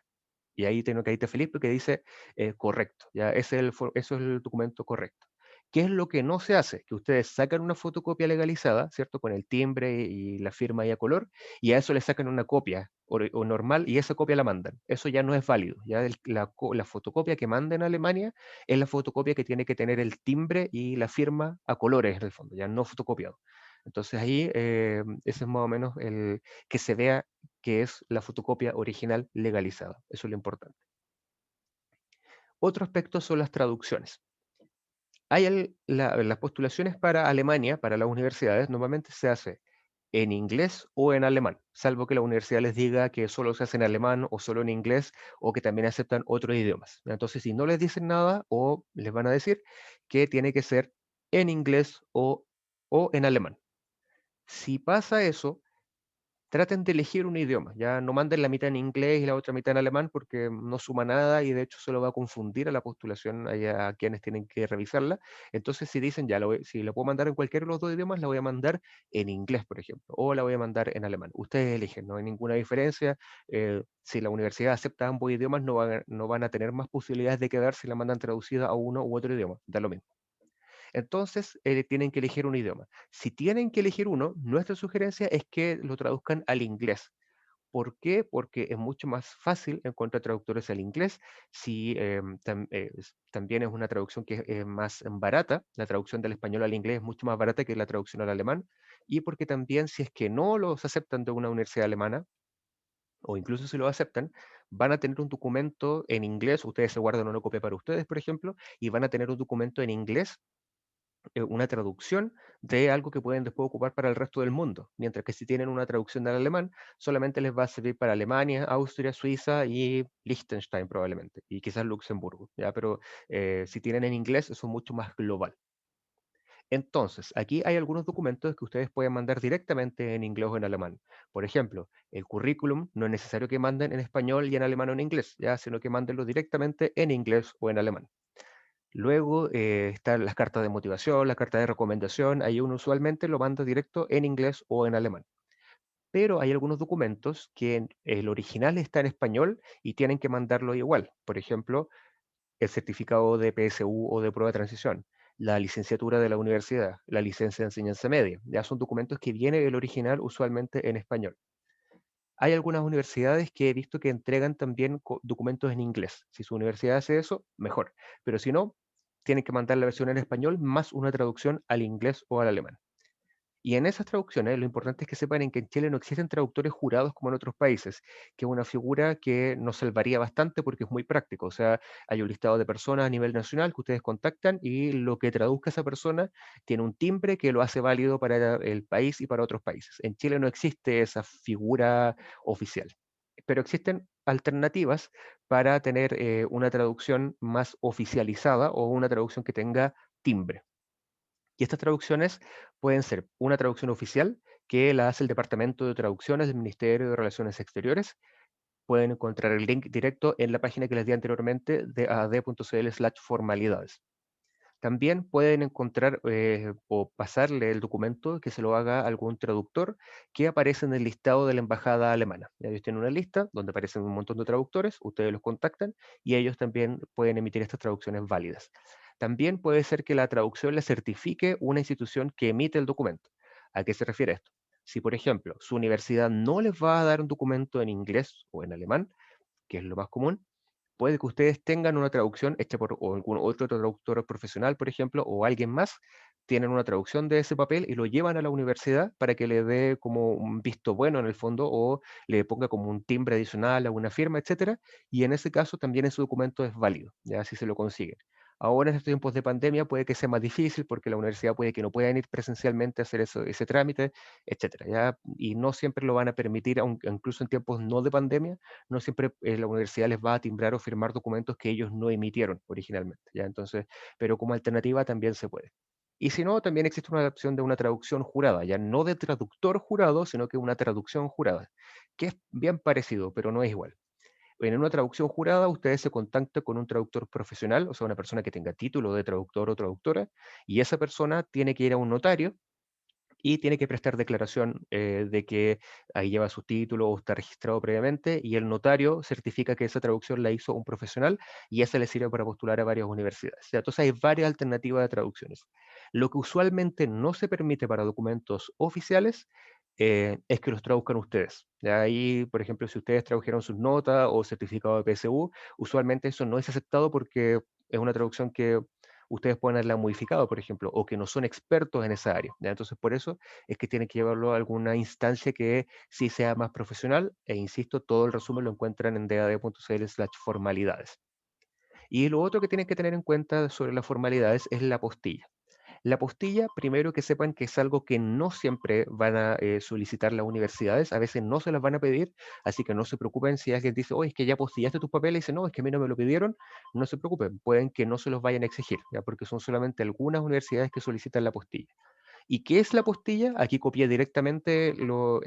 Y ahí tengo que irte feliz porque dice correcto, ya ese es eso es el documento correcto. ¿Qué es lo que no se hace? Que ustedes sacan una fotocopia legalizada, ¿cierto? Con el timbre y la firma ahí a color, y a eso le sacan una copia o normal y esa copia la mandan. Eso ya no es válido. Ya la fotocopia que manden a Alemania es la fotocopia que tiene que tener el timbre y la firma a colores en el fondo, ya no fotocopiado. Entonces ahí ese es más o menos el que se vea que es la fotocopia original legalizada. Eso es lo importante. Otro aspecto son las traducciones. Las postulaciones para Alemania, para las universidades, normalmente se hace en inglés o en alemán, salvo que la universidad les diga que solo se hace en alemán o solo en inglés o que también aceptan otros idiomas. Entonces, si no les dicen nada o les van a decir que tiene que ser en inglés o en alemán. Si pasa eso, traten de elegir un idioma, ya no manden la mitad en inglés y la otra mitad en alemán porque no suma nada y de hecho solo va a confundir a la postulación a quienes tienen que revisarla. Entonces, si dicen, ya, si la puedo mandar en cualquiera de los dos idiomas, la voy a mandar en inglés, por ejemplo, o la voy a mandar en alemán. Ustedes eligen, no hay ninguna diferencia. Si la universidad acepta ambos idiomas, no van a tener más posibilidades de quedar si la mandan traducida a uno u otro idioma, da lo mismo. Entonces, tienen que elegir un idioma. Si tienen que elegir uno, nuestra sugerencia es que lo traduzcan al inglés. ¿Por qué? Porque es mucho más fácil encontrar traductores al inglés. Si, también es una traducción que es más barata, la traducción del español al inglés es mucho más barata que la traducción al alemán, y porque también si es que no los aceptan de una universidad alemana, o incluso si lo aceptan, van a tener un documento en inglés, ustedes se guardan una copia para ustedes, por ejemplo, y van a tener un documento en inglés, una traducción de algo que pueden después ocupar para el resto del mundo, mientras que si tienen una traducción del alemán, solamente les va a servir para Alemania, Austria, Suiza y Liechtenstein probablemente, y quizás Luxemburgo, ¿ya? Pero si tienen en inglés, eso es mucho más global. Entonces, aquí hay algunos documentos que ustedes pueden mandar directamente en inglés o en alemán. Por ejemplo, el currículum no es necesario que manden en español y en alemán o en inglés, ¿ya? Sino que mándenlo directamente en inglés o en alemán. Luego están las cartas de motivación, las cartas de recomendación. Ahí uno usualmente lo manda directo en inglés o en alemán. Pero hay algunos documentos que el original está en español y tienen que mandarlo igual. Por ejemplo, el certificado de PSU o de prueba de transición, la licenciatura de la universidad, la licencia de enseñanza media. Ya son documentos que viene el original usualmente en español. Hay algunas universidades que he visto que entregan también documentos en inglés. Si su universidad hace eso, mejor. Pero si no, tienen que mandar la versión en español más una traducción al inglés o al alemán. Y en esas traducciones, lo importante es que sepan en que en Chile no existen traductores jurados como en otros países, que es una figura que nos salvaría bastante porque es muy práctico. O sea, hay un listado de personas a nivel nacional que ustedes contactan y lo que traduzca esa persona tiene un timbre que lo hace válido para el país y para otros países. En Chile no existe esa figura oficial, pero existen alternativas para tener una traducción más oficializada o una traducción que tenga timbre. Y estas traducciones pueden ser una traducción oficial que la hace el Departamento de Traducciones del Ministerio de Relaciones Exteriores. Pueden encontrar el link directo en la página que les di anteriormente de ad.cl/formalidades. También pueden encontrar o pasarle el documento que se lo haga algún traductor que aparece en el listado de la embajada alemana. Ellos tienen una lista donde aparecen un montón de traductores, ustedes los contactan y ellos también pueden emitir estas traducciones válidas. También puede ser que la traducción le certifique una institución que emite el documento. ¿A qué se refiere esto? Si, por ejemplo, su universidad no les va a dar un documento en inglés o en alemán, que es lo más común, puede que ustedes tengan una traducción hecha por o algún otro traductor profesional, por ejemplo, o alguien más, tienen una traducción de ese papel y lo llevan a la universidad para que le dé como un visto bueno en el fondo o le ponga como un timbre adicional a una firma, etcétera, y en ese caso también ese documento es válido, ya si se lo consiguen. Ahora en estos tiempos de pandemia puede que sea más difícil porque la universidad puede que no puedan ir presencialmente a hacer ese trámite, etcétera, ¿ya? Y no siempre lo van a permitir, aunque, incluso en tiempos no de pandemia, no siempre la universidad les va a timbrar o firmar documentos que ellos no emitieron originalmente, ¿ya? Entonces, pero como alternativa también se puede. Y si no, también existe una opción de una traducción jurada, ya no de traductor jurado, sino que una traducción jurada, que es bien parecido, pero no es igual. En una traducción jurada, ustedes se contactan con un traductor profesional, o sea, una persona que tenga título de traductor o traductora, y esa persona tiene que ir a un notario y tiene que prestar declaración de que ahí lleva su título o está registrado previamente y el notario certifica que esa traducción la hizo un profesional y esa le sirve para postular a varias universidades. ¿Ya? Entonces hay varias alternativas de traducciones. Lo que usualmente no se permite para documentos oficiales es que los traduzcan ustedes. ¿Ya? Ahí, por ejemplo, si ustedes tradujeron sus notas o certificado de PSU, usualmente eso no es aceptado porque es una traducción que ustedes pueden haberla modificado, por ejemplo, o que no son expertos en esa área. ¿Ya? Entonces, por eso es que tienen que llevarlo a alguna instancia que sí sea más profesional, e insisto, todo el resumen lo encuentran en dad.cl/formalidades. Y lo otro que tienen que tener en cuenta sobre las formalidades es la postilla. La postilla, primero que sepan que es algo que no siempre van a solicitar las universidades, a veces no se las van a pedir, así que no se preocupen si alguien dice, oye, es que ya postillaste tus papeles y dice, no, es que a mí no me lo pidieron, no se preocupen, pueden que no se los vayan a exigir, ¿ya? Porque son solamente algunas universidades que solicitan la postilla. ¿Y qué es la postilla? Aquí copié directamente lo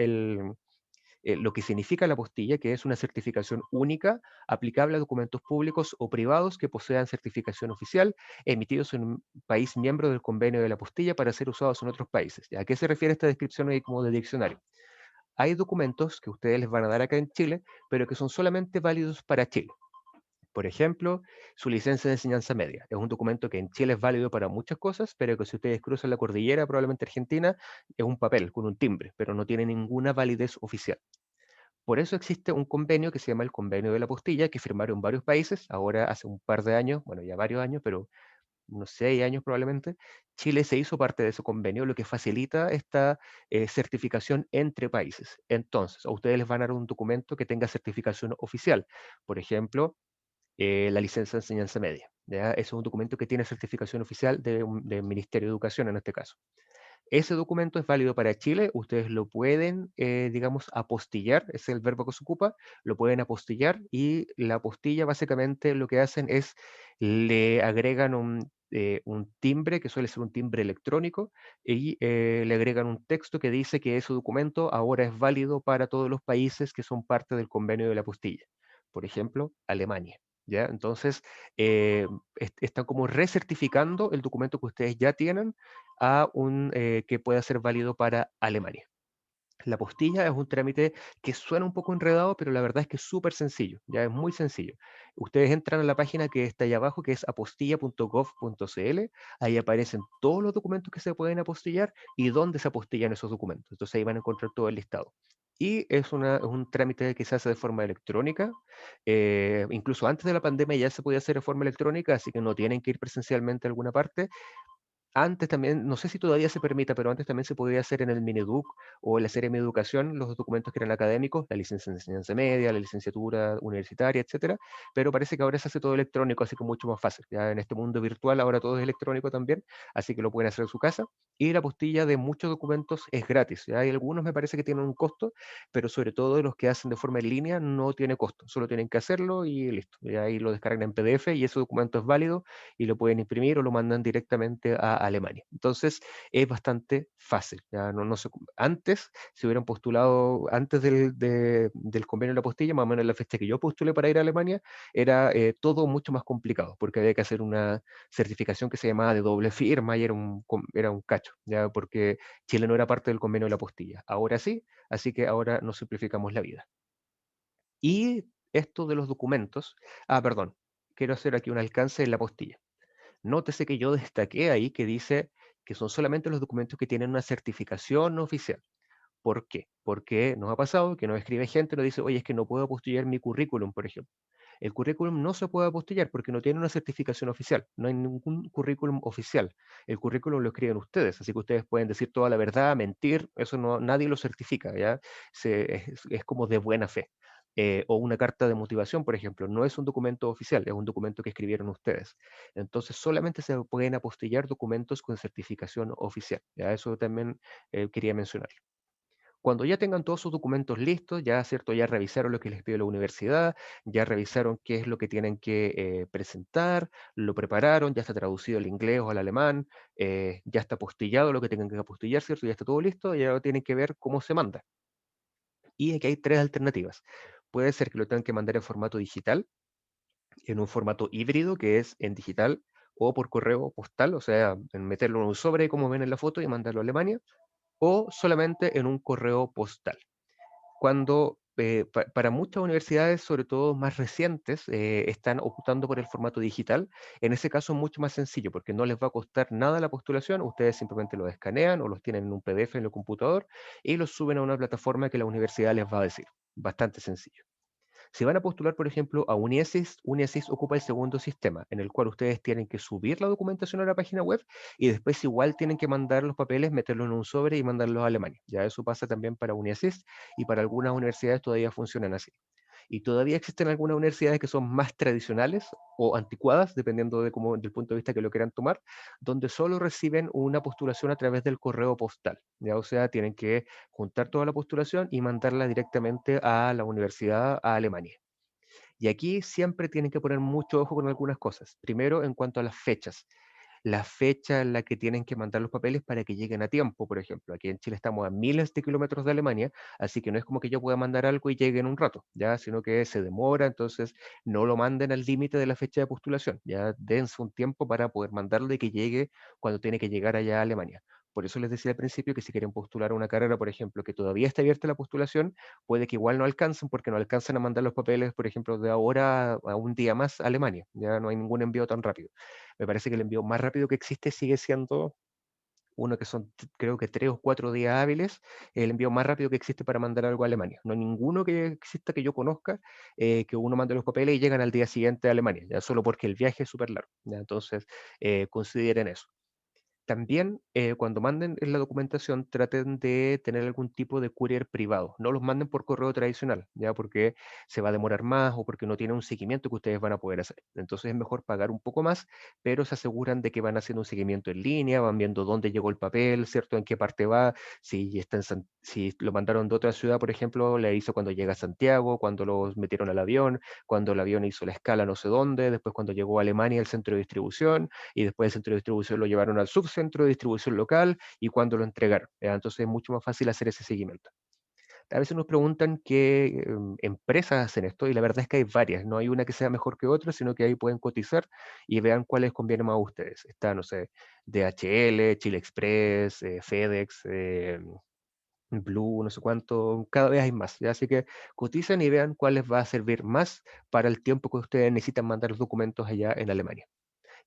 que significa la postilla, que es una certificación única aplicable a documentos públicos o privados que posean certificación oficial, emitidos en un país miembro del convenio de la postilla para ser usados en otros países. ¿A qué se refiere esta descripción ahí como de diccionario? Hay documentos que ustedes les van a dar acá en Chile, pero que son solamente válidos para Chile. Por ejemplo, su licencia de enseñanza media. Es un documento que en Chile es válido para muchas cosas, pero que si ustedes cruzan la cordillera, probablemente Argentina, es un papel con un timbre, pero no tiene ninguna validez oficial. Por eso existe un convenio que se llama el Convenio de la Postilla, que firmaron varios países, ahora hace un par de años, bueno, ya varios años, pero unos 6 años probablemente, Chile se hizo parte de ese convenio, lo que facilita esta certificación entre países. Entonces, a ustedes les van a dar un documento que tenga certificación oficial. Por ejemplo, la licencia de enseñanza media. ¿Ya? Ese es un documento que tiene certificación oficial del Ministerio de Educación en este caso. Ese documento es válido para Chile, ustedes lo pueden, digamos, apostillar, es el verbo que se ocupa, lo pueden apostillar y la apostilla básicamente lo que hacen es le agregan un timbre, que suele ser un timbre electrónico, y le agregan un texto que dice que ese documento ahora es válido para todos los países que son parte del convenio de la apostilla. Por ejemplo, Alemania. ¿Ya? Entonces, están como recertificando el documento que ustedes ya tienen a un que pueda ser válido para Alemania. La postilla es un trámite que suena un poco enredado, pero la verdad es que es súper sencillo, ya es muy sencillo. Ustedes entran a la página que está ahí abajo, que es apostilla.gov.cl, ahí aparecen todos los documentos que se pueden apostillar y dónde se apostillan esos documentos. Entonces ahí van a encontrar todo el listado. Y es un trámite que se hace de forma electrónica. Incluso antes de la pandemia ya se podía hacer de forma electrónica, así que no tienen que ir presencialmente a alguna parte. Antes también, no sé si todavía se permita, pero antes también se podía hacer en el Mineduc o en la serie Mi Educación, los documentos que eran académicos, la licencia en enseñanza media, la licenciatura universitaria, etcétera, pero parece que ahora se hace todo electrónico, así que mucho más fácil. Ya en este mundo virtual ahora todo es electrónico también, así que lo pueden hacer en su casa. Y la postilla de muchos documentos es gratis. ¿Ya? Hay algunos me parece que tienen un costo, pero sobre todo los que hacen de forma en línea no tiene costo, solo tienen que hacerlo y listo. Y ahí lo descargan en PDF y ese documento es válido y lo pueden imprimir o lo mandan directamente a Alemania. Entonces es bastante fácil. ¿Ya? Antes, si hubieran postulado antes del convenio de la postilla, más o menos la fecha que yo postulé para ir a Alemania, era todo mucho más complicado, porque había que hacer una certificación que se llamaba de doble firma y era un cacho, ¿ya? Porque Chile no era parte del convenio de la postilla. Ahora sí, así que ahora nos simplificamos la vida. Y esto de los documentos, perdón, quiero hacer aquí un alcance en la postilla. Nótese que yo destaqué ahí que dice que son solamente los documentos que tienen una certificación oficial. ¿Por qué? Porque nos ha pasado que nos escribe gente y nos dice, oye, es que no puedo apostillar mi currículum, por ejemplo. El currículum no se puede apostillar porque no tiene una certificación oficial. No hay ningún currículum oficial. El currículum lo escriben ustedes, así que ustedes pueden decir toda la verdad, mentir, eso no, nadie lo certifica, ¿ya? Es como de buena fe. O una carta de motivación, por ejemplo, no es un documento oficial, es un documento que escribieron ustedes. Entonces, solamente se pueden apostillar documentos con certificación oficial. ¿Ya? Eso también quería mencionar. Cuando ya tengan todos sus documentos listos, ya, ¿cierto? Ya revisaron lo que les pidió la universidad, ya revisaron qué es lo que tienen que presentar, lo prepararon, ya está traducido al inglés o al alemán, ya está apostillado lo que tengan que apostillar, ¿cierto? Ya está todo listo, ya tienen que ver cómo se manda. Y aquí hay tres alternativas. Puede ser que lo tengan que mandar en formato digital, en un formato híbrido, que es en digital, o por correo postal, o sea, en meterlo en un sobre, como ven en la foto, y mandarlo a Alemania, o solamente en un correo postal. Cuando para muchas universidades, sobre todo más recientes, están optando por el formato digital, en ese caso es mucho más sencillo porque no les va a costar nada la postulación, ustedes simplemente los escanean o los tienen en un PDF en el computador y los suben a una plataforma que la universidad les va a decir. Bastante sencillo. Si van a postular, por ejemplo, a UniAssist, UniAssist ocupa el segundo sistema, en el cual ustedes tienen que subir la documentación a la página web y después igual tienen que mandar los papeles, meterlos en un sobre y mandarlos a Alemania. Ya eso pasa también para UniAssist y para algunas universidades todavía funcionan así. Y todavía existen algunas universidades que son más tradicionales o anticuadas, dependiendo de cómo, del punto de vista que lo quieran tomar, donde solo reciben una postulación a través del correo postal. ¿Ya? O sea, tienen que juntar toda la postulación y mandarla directamente a la universidad a Alemania. Y aquí siempre tienen que poner mucho ojo con algunas cosas. Primero, en cuanto a las fechas. La fecha en la que tienen que mandar los papeles para que lleguen a tiempo, por ejemplo. Aquí en Chile estamos a miles de kilómetros de Alemania, así que no es como que yo pueda mandar algo y llegue en un rato, ¿ya? Sino que se demora, entonces no lo manden al límite de la fecha de postulación, ya dense un tiempo para poder mandarlo y que llegue cuando tiene que llegar allá a Alemania. Por eso les decía al principio que si quieren postular a una carrera, por ejemplo, que todavía está abierta la postulación, puede que igual no alcancen porque no alcanzan a mandar los papeles, por ejemplo, de ahora a un día más a Alemania. Ya no hay ningún envío tan rápido. Me parece que el envío más rápido que existe sigue siendo uno que son, creo que 3 o 4 días hábiles, el envío más rápido que existe para mandar algo a Alemania. No hay ninguno que exista que yo conozca, que uno mande los papeles y llegan al día siguiente a Alemania, ya solo porque el viaje es súper largo. ¿Ya? Entonces, consideren eso. También, cuando manden la documentación, traten de tener algún tipo de courier privado. No los manden por correo tradicional, ¿ya? Porque se va a demorar más o porque no tiene un seguimiento que ustedes van a poder hacer. Entonces es mejor pagar un poco más, pero se aseguran de que van haciendo un seguimiento en línea, van viendo dónde llegó el papel, ¿cierto? En qué parte va, si está si lo mandaron de otra ciudad, por ejemplo, le hizo cuando llega a Santiago, cuando los metieron al avión, cuando el avión hizo la escala no sé dónde, después cuando llegó a Alemania, el centro de distribución y después el centro de distribución lo llevaron al subcentro de distribución local y cuando lo entregaron. Entonces es mucho más fácil hacer ese seguimiento. A veces nos preguntan qué empresas hacen esto y la verdad es que hay varias, no hay una que sea mejor que otra, sino que ahí pueden cotizar y vean cuáles convienen más a ustedes. Está, no sé, DHL, Chile Express, FedEx, Blue, no sé cuánto, cada vez hay más, ¿ya? Así que coticen y vean cuál les va a servir más para el tiempo que ustedes necesitan mandar los documentos allá en Alemania.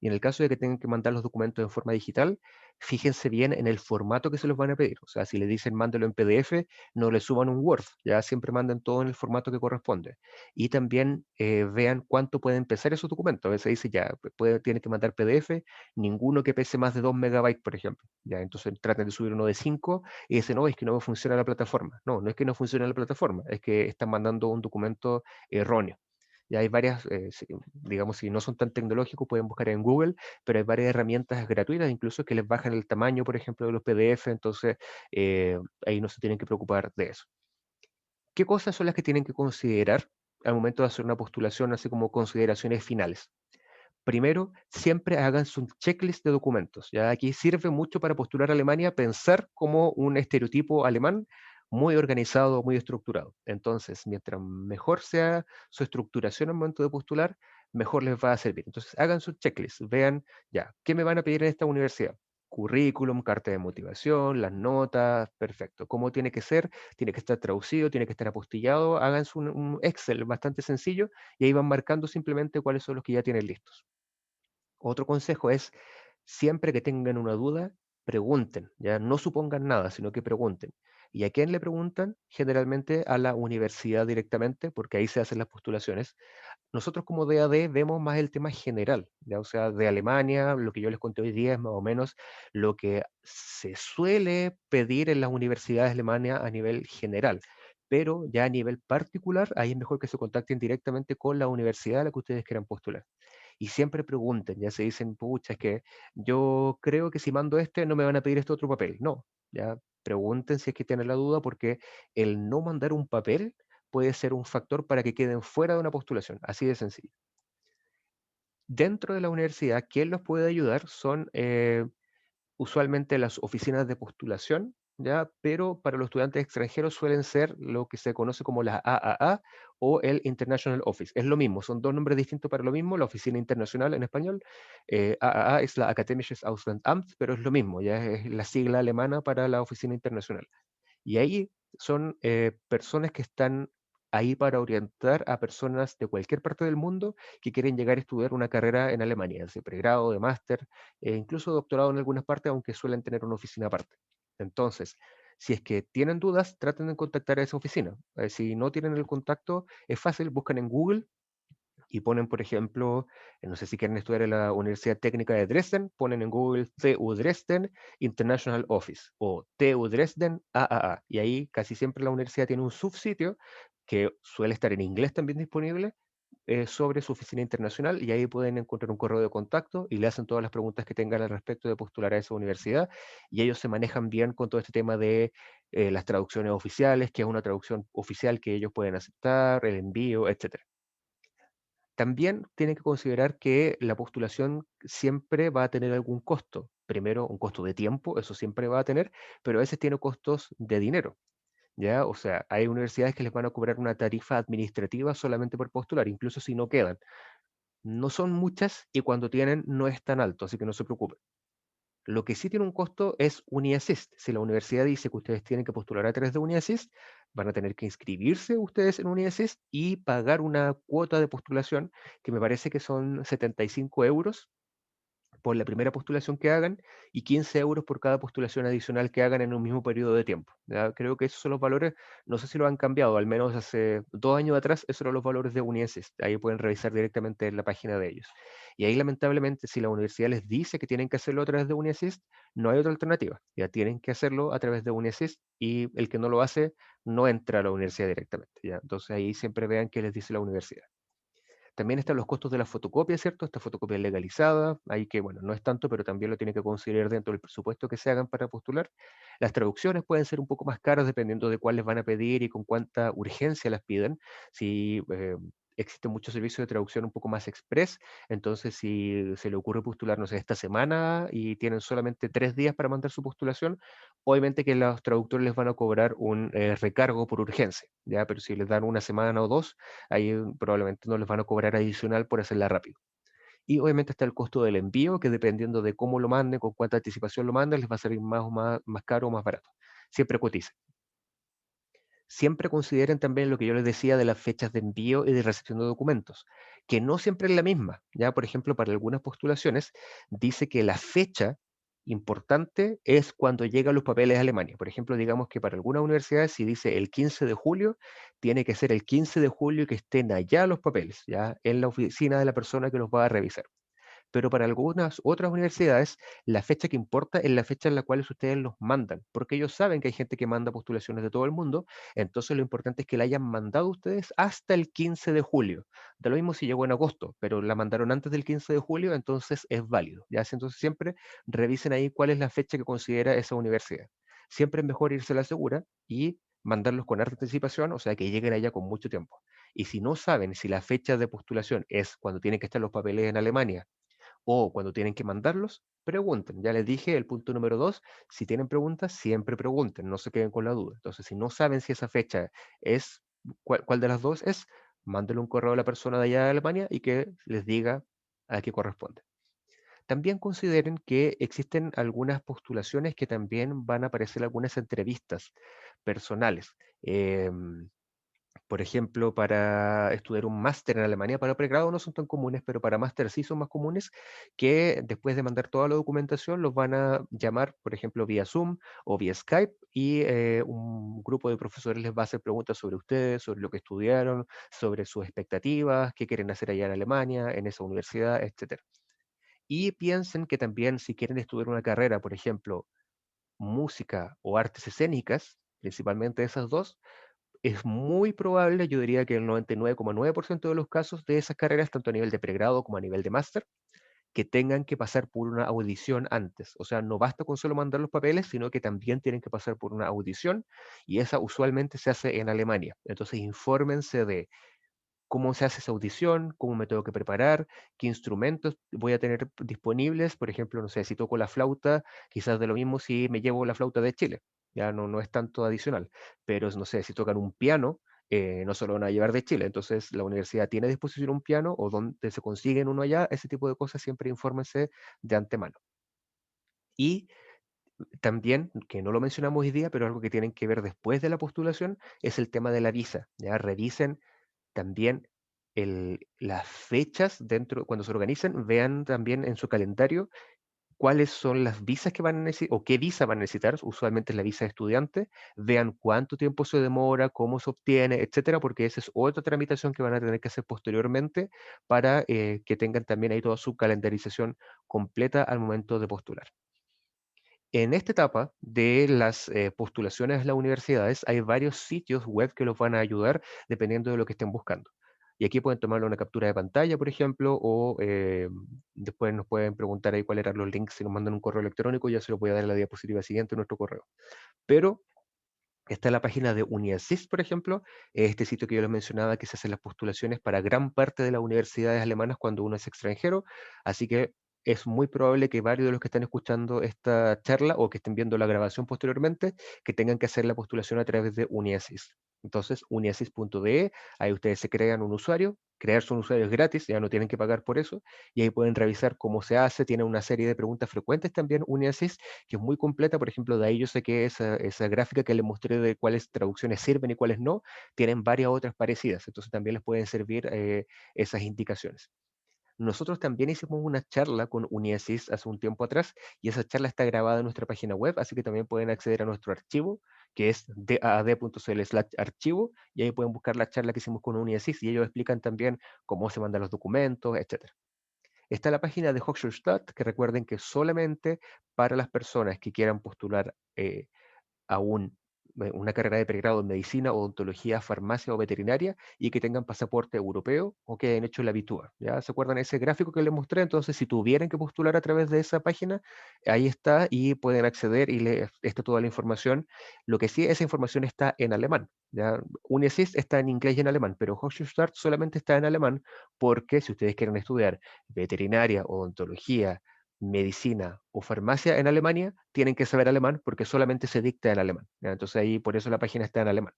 Y en el caso de que tengan que mandar los documentos en forma digital, fíjense bien en el formato que se los van a pedir. O sea, si le dicen mándelo en PDF, no le suban un Word, ya siempre manden todo en el formato que corresponde. Y también vean cuánto pueden pesar esos documentos. A veces dice ya, tiene que mandar PDF, ninguno que pese más de 2 megabytes, por ejemplo. Ya, entonces traten de subir uno de 5 y dicen, no, es que no me funciona la plataforma. No, no es que no funcione la plataforma, es que están mandando un documento erróneo. Ya hay varias, digamos, si no son tan tecnológicos, pueden buscar en Google, pero hay varias herramientas gratuitas, incluso que les bajan el tamaño, por ejemplo, de los PDF, entonces ahí no se tienen que preocupar de eso. ¿Qué cosas son las que tienen que considerar al momento de hacer una postulación, así como consideraciones finales? Primero, siempre hagan su checklist de documentos. Ya aquí sirve mucho para postular a Alemania pensar como un estereotipo alemán muy organizado, muy estructurado. Entonces, mientras mejor sea su estructuración al momento de postular, mejor les va a servir. Entonces, hagan su checklist, vean ya, ¿qué me van a pedir en esta universidad? Currículum, carta de motivación, las notas, perfecto. ¿Cómo tiene que ser? Tiene que estar traducido, tiene que estar apostillado. Hagan un Excel bastante sencillo y ahí van marcando simplemente cuáles son los que ya tienen listos. Otro consejo es, siempre que tengan una duda, pregunten, ya no supongan nada, sino que pregunten. ¿Y a quién le preguntan? Generalmente a la universidad directamente, porque ahí se hacen las postulaciones. Nosotros como DAD vemos más el tema general, ya, o sea, de Alemania, lo que yo les conté hoy día es más o menos lo que se suele pedir en las universidades de Alemania a nivel general. Pero ya a nivel particular, ahí es mejor que se contacten directamente con la universidad a la que ustedes quieran postular y siempre pregunten, ya se dicen, pucha, es que yo creo que si mando este no me van a pedir este otro papel. No, ya pregunten si es que tienen la duda porque el no mandar un papel puede ser un factor para que queden fuera de una postulación, así de sencillo. Dentro de la universidad, ¿quién los puede ayudar? Son usualmente las oficinas de postulación ¿ya? Pero para los estudiantes extranjeros suelen ser lo que se conoce como la AAA o el International Office. Es lo mismo, son dos nombres distintos para lo mismo, la Oficina Internacional en español. AAA es la Akademisches Auslandsamt, pero es lo mismo, ya es la sigla alemana para la Oficina Internacional. Y ahí son personas que están ahí para orientar a personas de cualquier parte del mundo que quieren llegar a estudiar una carrera en Alemania, de pregrado, de máster, incluso doctorado en algunas partes, aunque suelen tener una oficina aparte. Entonces, si es que tienen dudas, traten de contactar a esa oficina. Si no tienen el contacto, es fácil, buscan en Google y ponen, por ejemplo, no sé si quieren estudiar en la Universidad Técnica de Dresden, ponen en Google TU Dresden International Office o TU Dresden AAA. Y ahí casi siempre la universidad tiene un subsitio que suele estar en inglés también disponible sobre su oficina internacional y ahí pueden encontrar un correo de contacto y le hacen todas las preguntas que tengan al respecto de postular a esa universidad y ellos se manejan bien con todo este tema de las traducciones oficiales, que es una traducción oficial que ellos pueden aceptar, el envío, etcétera. También tienen que considerar que la postulación siempre va a tener algún costo. Primero, un costo de tiempo, eso siempre va a tener, pero a veces tiene costos de dinero, ¿ya? O sea, hay universidades que les van a cobrar una tarifa administrativa solamente por postular, incluso si no quedan. No son muchas y cuando tienen no es tan alto, así que no se preocupen. Lo que sí tiene un costo es UniAssist. Si la universidad dice que ustedes tienen que postular a través de UniAssist, van a tener que inscribirse ustedes en UniAssist y pagar una cuota de postulación que me parece que son 75 euros por la primera postulación que hagan y 15 euros por cada postulación adicional que hagan en un mismo periodo de tiempo. ¿Ya? Creo que esos son los valores, no sé si lo han cambiado, al menos hace 2 años atrás, esos eran los valores de UNIESIS. Ahí pueden revisar directamente en la página de ellos. Y ahí, lamentablemente, si la universidad les dice que tienen que hacerlo a través de UNIESIS, no hay otra alternativa. Ya tienen que hacerlo a través de UNIESIS y el que no lo hace no entra a la universidad directamente. ¿Ya? Entonces ahí siempre vean qué les dice la universidad. También están los costos de la fotocopia, ¿cierto? Esta fotocopia legalizada, ahí que, bueno, no es tanto, pero también lo tiene que considerar dentro del presupuesto que se hagan para postular. Las traducciones pueden ser un poco más caras dependiendo de cuáles van a pedir y con cuánta urgencia las piden. Si existen muchos servicios de traducción un poco más express, entonces si se le ocurre postular, no sé, esta semana y tienen solamente 3 días para mandar su postulación, obviamente que los traductores les van a cobrar un recargo por urgencia, ¿ya? Pero si les dan una semana o dos, ahí probablemente no les van a cobrar adicional por hacerla rápido. Y obviamente está el costo del envío, que dependiendo de cómo lo manden, con cuánta anticipación lo manden, les va a salir más caro o más barato. Siempre cotiza. Siempre consideren también lo que yo les decía de las fechas de envío y de recepción de documentos, que no siempre es la misma. Ya, por ejemplo, para algunas postulaciones dice que la fecha importante es cuando llegan los papeles a Alemania. Por ejemplo, digamos que para algunas universidades, si dice el 15 de julio, tiene que ser el 15 de julio que estén allá los papeles, ya en la oficina de la persona que los va a revisar, pero para algunas otras universidades la fecha que importa es la fecha en la cual ustedes los mandan, porque ellos saben que hay gente que manda postulaciones de todo el mundo, entonces lo importante es que la hayan mandado ustedes hasta el 15 de julio. Da lo mismo si llegó en agosto, pero la mandaron antes del 15 de julio, entonces es válido. ¿Ya? Entonces siempre revisen ahí cuál es la fecha que considera esa universidad. Siempre es mejor irse a la segura y mandarlos con harta anticipación, o sea, que lleguen allá con mucho tiempo. Y si no saben si la fecha de postulación es cuando tienen que estar los papeles en Alemania o cuando tienen que mandarlos, pregunten. Ya les dije el punto número 2, si tienen preguntas, siempre pregunten, no se queden con la duda. Entonces, si no saben si esa fecha es, cuál de las dos es, mándenle un correo a la persona de allá de Alemania y que les diga a qué corresponde. También consideren que existen algunas postulaciones que también van a aparecer algunas entrevistas personales. Por ejemplo, para estudiar un máster en Alemania, para pregrado no son tan comunes, pero para máster sí son más comunes, que después de mandar toda la documentación los van a llamar, por ejemplo, vía Zoom o vía Skype y un grupo de profesores les va a hacer preguntas sobre ustedes, sobre lo que estudiaron, sobre sus expectativas, qué quieren hacer allá en Alemania, en esa universidad, etcétera. Y piensen que también si quieren estudiar una carrera, por ejemplo, música o artes escénicas, principalmente esas dos, es muy probable, yo diría que el 99,9% de los casos de esas carreras, tanto a nivel de pregrado como a nivel de máster, que tengan que pasar por una audición antes. O sea, no basta con solo mandar los papeles, sino que también tienen que pasar por una audición y esa usualmente se hace en Alemania. Entonces, infórmense de cómo se hace esa audición, cómo me tengo que preparar, qué instrumentos voy a tener disponibles. Por ejemplo, no sé, si toco la flauta, quizás de lo mismo si me llevo la flauta de Chile. ya no es tanto adicional, pero no sé, si tocan un piano, no se lo van a llevar de Chile, entonces la universidad tiene a disposición un piano o donde se consiguen uno allá, ese tipo de cosas siempre infórmense de antemano. Y también, que no lo mencionamos hoy día, pero algo que tienen que ver después de la postulación, es el tema de la visa. Ya revisen también las fechas dentro, cuando se organicen, vean también en su calendario cuáles son las visas que van a necesitar o qué visa van a necesitar, usualmente es la visa de estudiante, vean cuánto tiempo se demora, cómo se obtiene, etcétera, porque esa es otra tramitación que van a tener que hacer posteriormente para que tengan también ahí toda su calendarización completa al momento de postular. En esta etapa de las postulaciones a las universidades hay varios sitios web que los van a ayudar dependiendo de lo que estén buscando. Y aquí pueden tomarle una captura de pantalla, por ejemplo, o después nos pueden preguntar ahí cuáles eran los links si nos mandan un correo electrónico, ya se lo voy a dar en la diapositiva siguiente en nuestro correo. Pero está la página de UniAssist, por ejemplo, este sitio que yo les mencionaba que se hacen las postulaciones para gran parte de las universidades alemanas cuando uno es extranjero, así que es muy probable que varios de los que están escuchando esta charla o que estén viendo la grabación posteriormente, que tengan que hacer la postulación a través de UniAssist. Entonces, uniassist.de, ahí ustedes se crean un usuario, crearse un usuario es gratis, ya no tienen que pagar por eso, y ahí pueden revisar cómo se hace, tiene una serie de preguntas frecuentes también UniAssist, que es muy completa. Por ejemplo, de ahí yo sé que esa gráfica que les mostré de cuáles traducciones sirven y cuáles no, tienen varias otras parecidas, entonces también les pueden servir esas indicaciones. Nosotros también hicimos una charla con UniAssist hace un tiempo atrás y esa charla está grabada en nuestra página web, así que también pueden acceder a nuestro archivo, que es daad.cl/archivo, y ahí pueden buscar la charla que hicimos con UniAssist y ellos explican también cómo se mandan los documentos, etc. Está la página de Hochschulstadt, que recuerden que solamente para las personas que quieran postular a una carrera de pregrado en medicina, odontología, farmacia o veterinaria y que tengan pasaporte europeo o que hayan hecho la habitúa. ¿Ya se acuerdan ese gráfico que les mostré? Entonces, si tuvieran que postular a través de esa página, ahí está y pueden acceder y está toda la información. Lo que sí, esa información está en alemán. ¿Ya? UniAssist está en inglés y en alemán, pero Hochschulstadt solamente está en alemán porque si ustedes quieren estudiar veterinaria, odontología, medicina o farmacia en Alemania, tienen que saber alemán porque solamente se dicta en alemán. ¿Ya? Entonces ahí por eso la página está en alemán.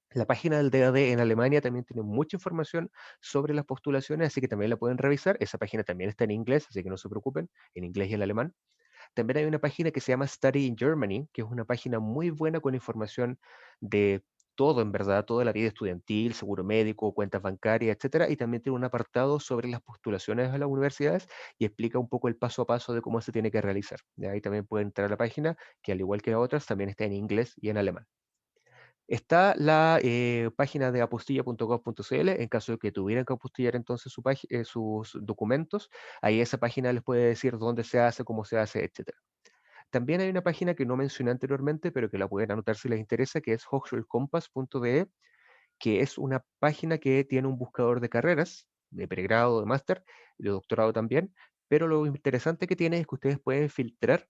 La página del DAD en Alemania también tiene mucha información sobre las postulaciones, así que también la pueden revisar. Esa página también está en inglés, así que no se preocupen, en inglés y en alemán. También hay una página que se llama Study in Germany, que es una página muy buena con información de todo, en verdad, toda la vida estudiantil, seguro médico, cuentas bancarias, etcétera, y también tiene un apartado sobre las postulaciones a las universidades y explica un poco el paso a paso de cómo se tiene que realizar. De ahí también pueden entrar a la página, que al igual que otras, también está en inglés y en alemán. Está la página de apostilla.gov.cl en caso de que tuvieran que apostillar entonces sus documentos. Ahí esa página les puede decir dónde se hace, cómo se hace, etcétera. También hay una página que no mencioné anteriormente, pero que la pueden anotar si les interesa, que es hochschulkompass.de, que es una página que tiene un buscador de carreras, de pregrado, de máster, de doctorado también, pero lo interesante que tiene es que ustedes pueden filtrar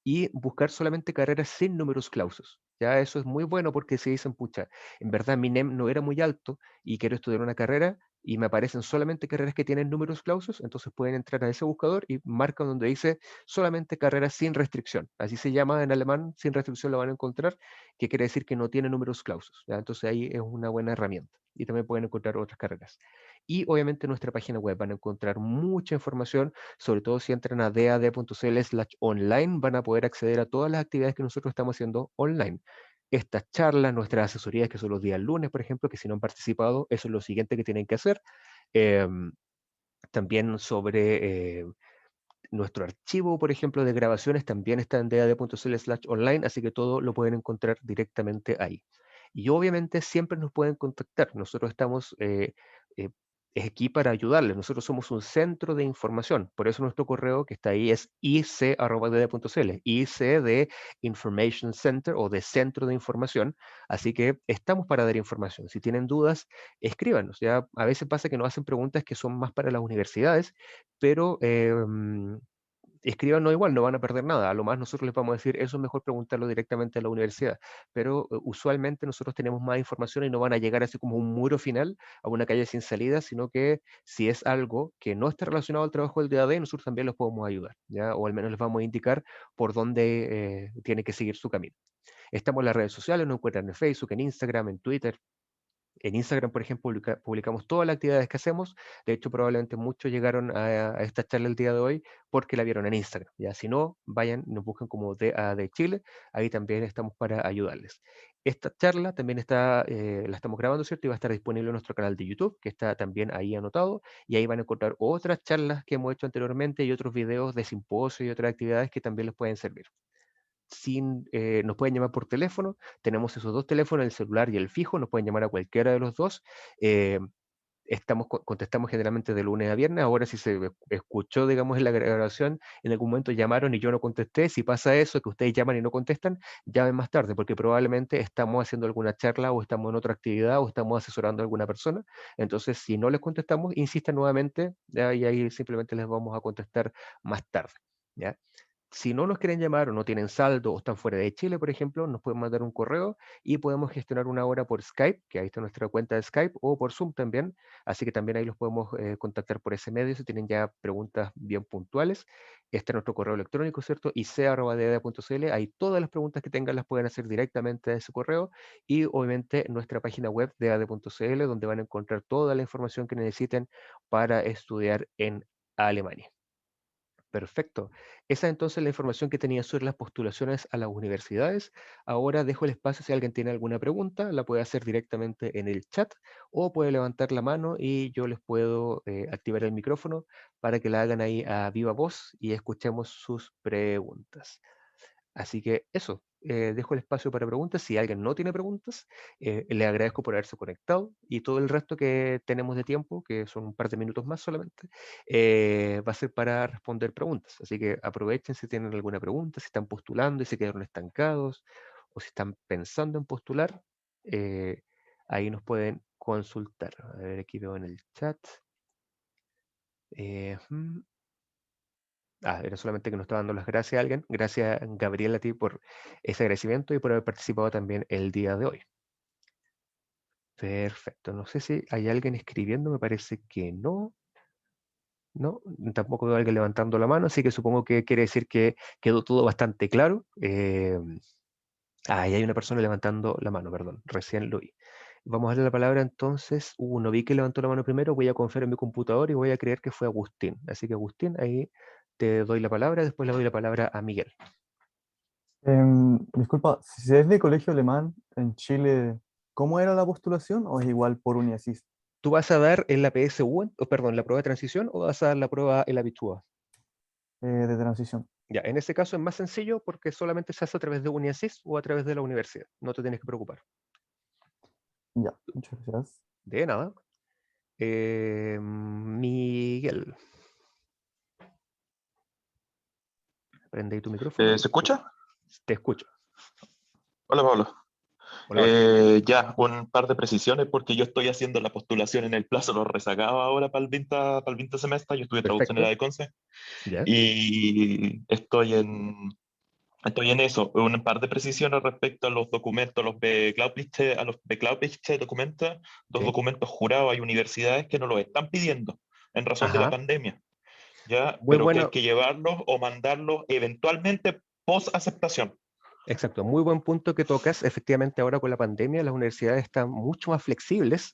y buscar solamente carreras sin números clausus. Ya eso es muy bueno porque si dicen, pucha, en verdad mi NEM no era muy alto y quiero estudiar una carrera y me aparecen solamente carreras que tienen números clausus, entonces pueden entrar a ese buscador y marcan donde dice solamente carreras sin restricción. Así se llama en alemán, sin restricción lo van a encontrar, que quiere decir que no tiene números clausus. ¿Ya? Entonces ahí es una buena herramienta y también pueden encontrar otras carreras. Y obviamente en nuestra página web van a encontrar mucha información, sobre todo si entran a dad.cl/online, van a poder acceder a todas las actividades que nosotros estamos haciendo online. Estas charlas, nuestras asesorías, que son los días lunes, por ejemplo, que si no han participado, eso es lo siguiente que tienen que hacer. Em, También sobre nuestro archivo, por ejemplo, de grabaciones, también está en dad.cl/online, así que todo lo pueden encontrar directamente ahí. Y obviamente siempre nos pueden contactar. Nosotros estamos eh, es aquí para ayudarles. Nosotros somos un centro de información. Por eso nuestro correo que está ahí es ic@dd.cl. IC de Information Center o de Centro de Información. Así que estamos para dar información. Si tienen dudas, escríbanos. Ya a veces pasa que nos hacen preguntas que son más para las universidades, pero escríbanos igual, no van a perder nada. A lo más nosotros les vamos a decir, eso es mejor preguntarlo directamente a la universidad. Pero usualmente nosotros tenemos más información y no van a llegar así como un muro final a una calle sin salida, sino que si es algo que no está relacionado al trabajo del día a día, nosotros también los podemos ayudar, ¿ya? O al menos les vamos a indicar por dónde tiene que seguir su camino. Estamos en las redes sociales, nos encuentran en Facebook, en Instagram, en Twitter. En Instagram, por ejemplo, publicamos todas las actividades que hacemos. De hecho, probablemente muchos llegaron a esta charla el día de hoy porque la vieron en Instagram. Ya, si no, vayan, nos buscan como DA de Chile. Ahí también estamos para ayudarles. Esta charla también la estamos grabando, ¿cierto? Y va a estar disponible en nuestro canal de YouTube, que está también ahí anotado. Y ahí van a encontrar otras charlas que hemos hecho anteriormente y otros videos de simposio y otras actividades que también les pueden servir. Nos pueden llamar por teléfono, tenemos esos dos teléfonos, el celular y el fijo, nos pueden llamar a cualquiera de los dos. eh, Contestamos generalmente de lunes a viernes. Ahora, si se escuchó, digamos, en la grabación, en algún momento llamaron y yo no contesté, si pasa eso, que ustedes llaman y no contestan, llamen más tarde, porque probablemente estamos haciendo alguna charla o estamos en otra actividad o estamos asesorando a alguna persona. Entonces, si no les contestamos, insistan nuevamente, ¿ya? Y ahí simplemente les vamos a contestar más tarde, ¿ya? Si no nos quieren llamar o no tienen saldo o están fuera de Chile, por ejemplo, nos pueden mandar un correo y podemos gestionar una hora por Skype, que ahí está nuestra cuenta de Skype, o por Zoom también. Así que también ahí los podemos contactar por ese medio si tienen ya preguntas bien puntuales. Este es nuestro correo electrónico, ¿cierto? ic@ddada.cl. Ahí todas las preguntas que tengan las pueden hacer directamente a ese correo. Y obviamente nuestra página web ddad.cl, donde van a encontrar toda la información que necesiten para estudiar en Alemania. Perfecto. Esa es entonces la información que tenía sobre las postulaciones a las universidades. Ahora dejo el espacio si alguien tiene alguna pregunta, la puede hacer directamente en el chat o puede levantar la mano y yo les puedo activar el micrófono para que la hagan ahí a viva voz y escuchemos sus preguntas. Así que eso, dejo el espacio para preguntas. Si alguien no tiene preguntas, le agradezco por haberse conectado y todo el resto que tenemos de tiempo, que son un par de minutos más solamente, va a ser para responder preguntas. Así que aprovechen si tienen alguna pregunta, si están postulando y se quedaron estancados o si están pensando en postular, eh, ahí nos pueden consultar. A ver, aquí veo en el chat. Eh, mm, era solamente que nos está dando las gracias a alguien. Gracias, Gabriel, a ti por ese agradecimiento y por haber participado también el día de hoy. Perfecto. No sé si hay alguien escribiendo, me parece que no. No, tampoco veo a alguien levantando la mano, así que supongo que quiere decir que quedó todo bastante claro. Ahí hay una persona levantando la mano, perdón, recién lo vi. Vamos a darle la palabra entonces. No vi que levantó la mano primero, voy a confiar en mi computador y voy a creer que fue Agustín. Así que Agustín, ahí te doy la palabra, después le doy la palabra a Miguel. Disculpa, si es de colegio alemán en Chile, ¿cómo era la postulación o es igual por UniAssist ¿Tú vas a dar en la PSU, o perdón, la prueba de transición o vas a dar la prueba en la Bitua? de transición? Ya, en ese caso es más sencillo porque solamente se hace a través de UniAssist o a través de la universidad. No te tienes que preocupar. Ya, muchas gracias. De nada. Miguel, prende ahí tu micrófono. ¿Se escucha? Te escucho. Hola, Pablo. Hola, hola. Ya, un par de precisiones porque yo estoy haciendo la postulación en el plazo, lo rezagaba ahora para el 20 semestre. Yo estudié traducción en la Perfecto. de Conce Ya. y estoy en eso. Un par de precisiones respecto a los documentos, a los beglaubigte documentos, dos Sí. documentos jurados. Hay universidades que no los están pidiendo en razón de la Ajá. pandemia, ¿ya? Muy Pero que hay bueno. que llevarlos o mandarlos eventualmente post aceptación. Exacto, muy buen punto que tocas. Efectivamente, ahora con la pandemia las universidades están mucho más flexibles,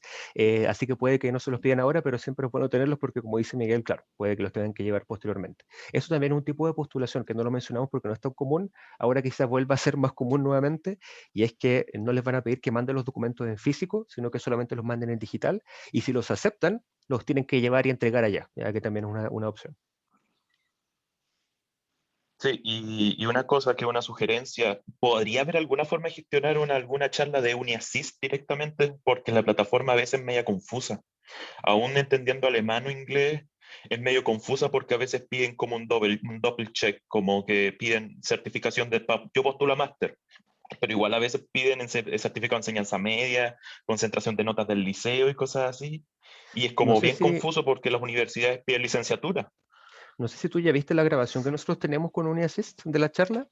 así que puede que no se los pidan ahora, pero siempre es bueno tenerlos porque, como dice Miguel, claro, puede que los tengan que llevar posteriormente. Eso también es un tipo de postulación que no lo mencionamos porque no es tan común, ahora quizás vuelva a ser más común nuevamente, y es que no les van a pedir que manden los documentos en físico, sino que solamente los manden en digital, y si los aceptan, los tienen que llevar y entregar allá, ya que también es una opción. Sí, y una cosa que una sugerencia, ¿podría haber alguna forma de gestionar alguna charla de UniAssist directamente? Porque la plataforma a veces es media confusa. Aún entendiendo alemán o inglés, es medio confusa porque a veces piden como un double check, como que piden certificación yo postulo a máster, pero igual a veces piden certificado de enseñanza media, concentración de notas del liceo y cosas así. Y es No como sé bien si confuso porque las universidades piden licenciatura. No sé si tú ya viste la grabación que nosotros tenemos con UniAssist de la charla.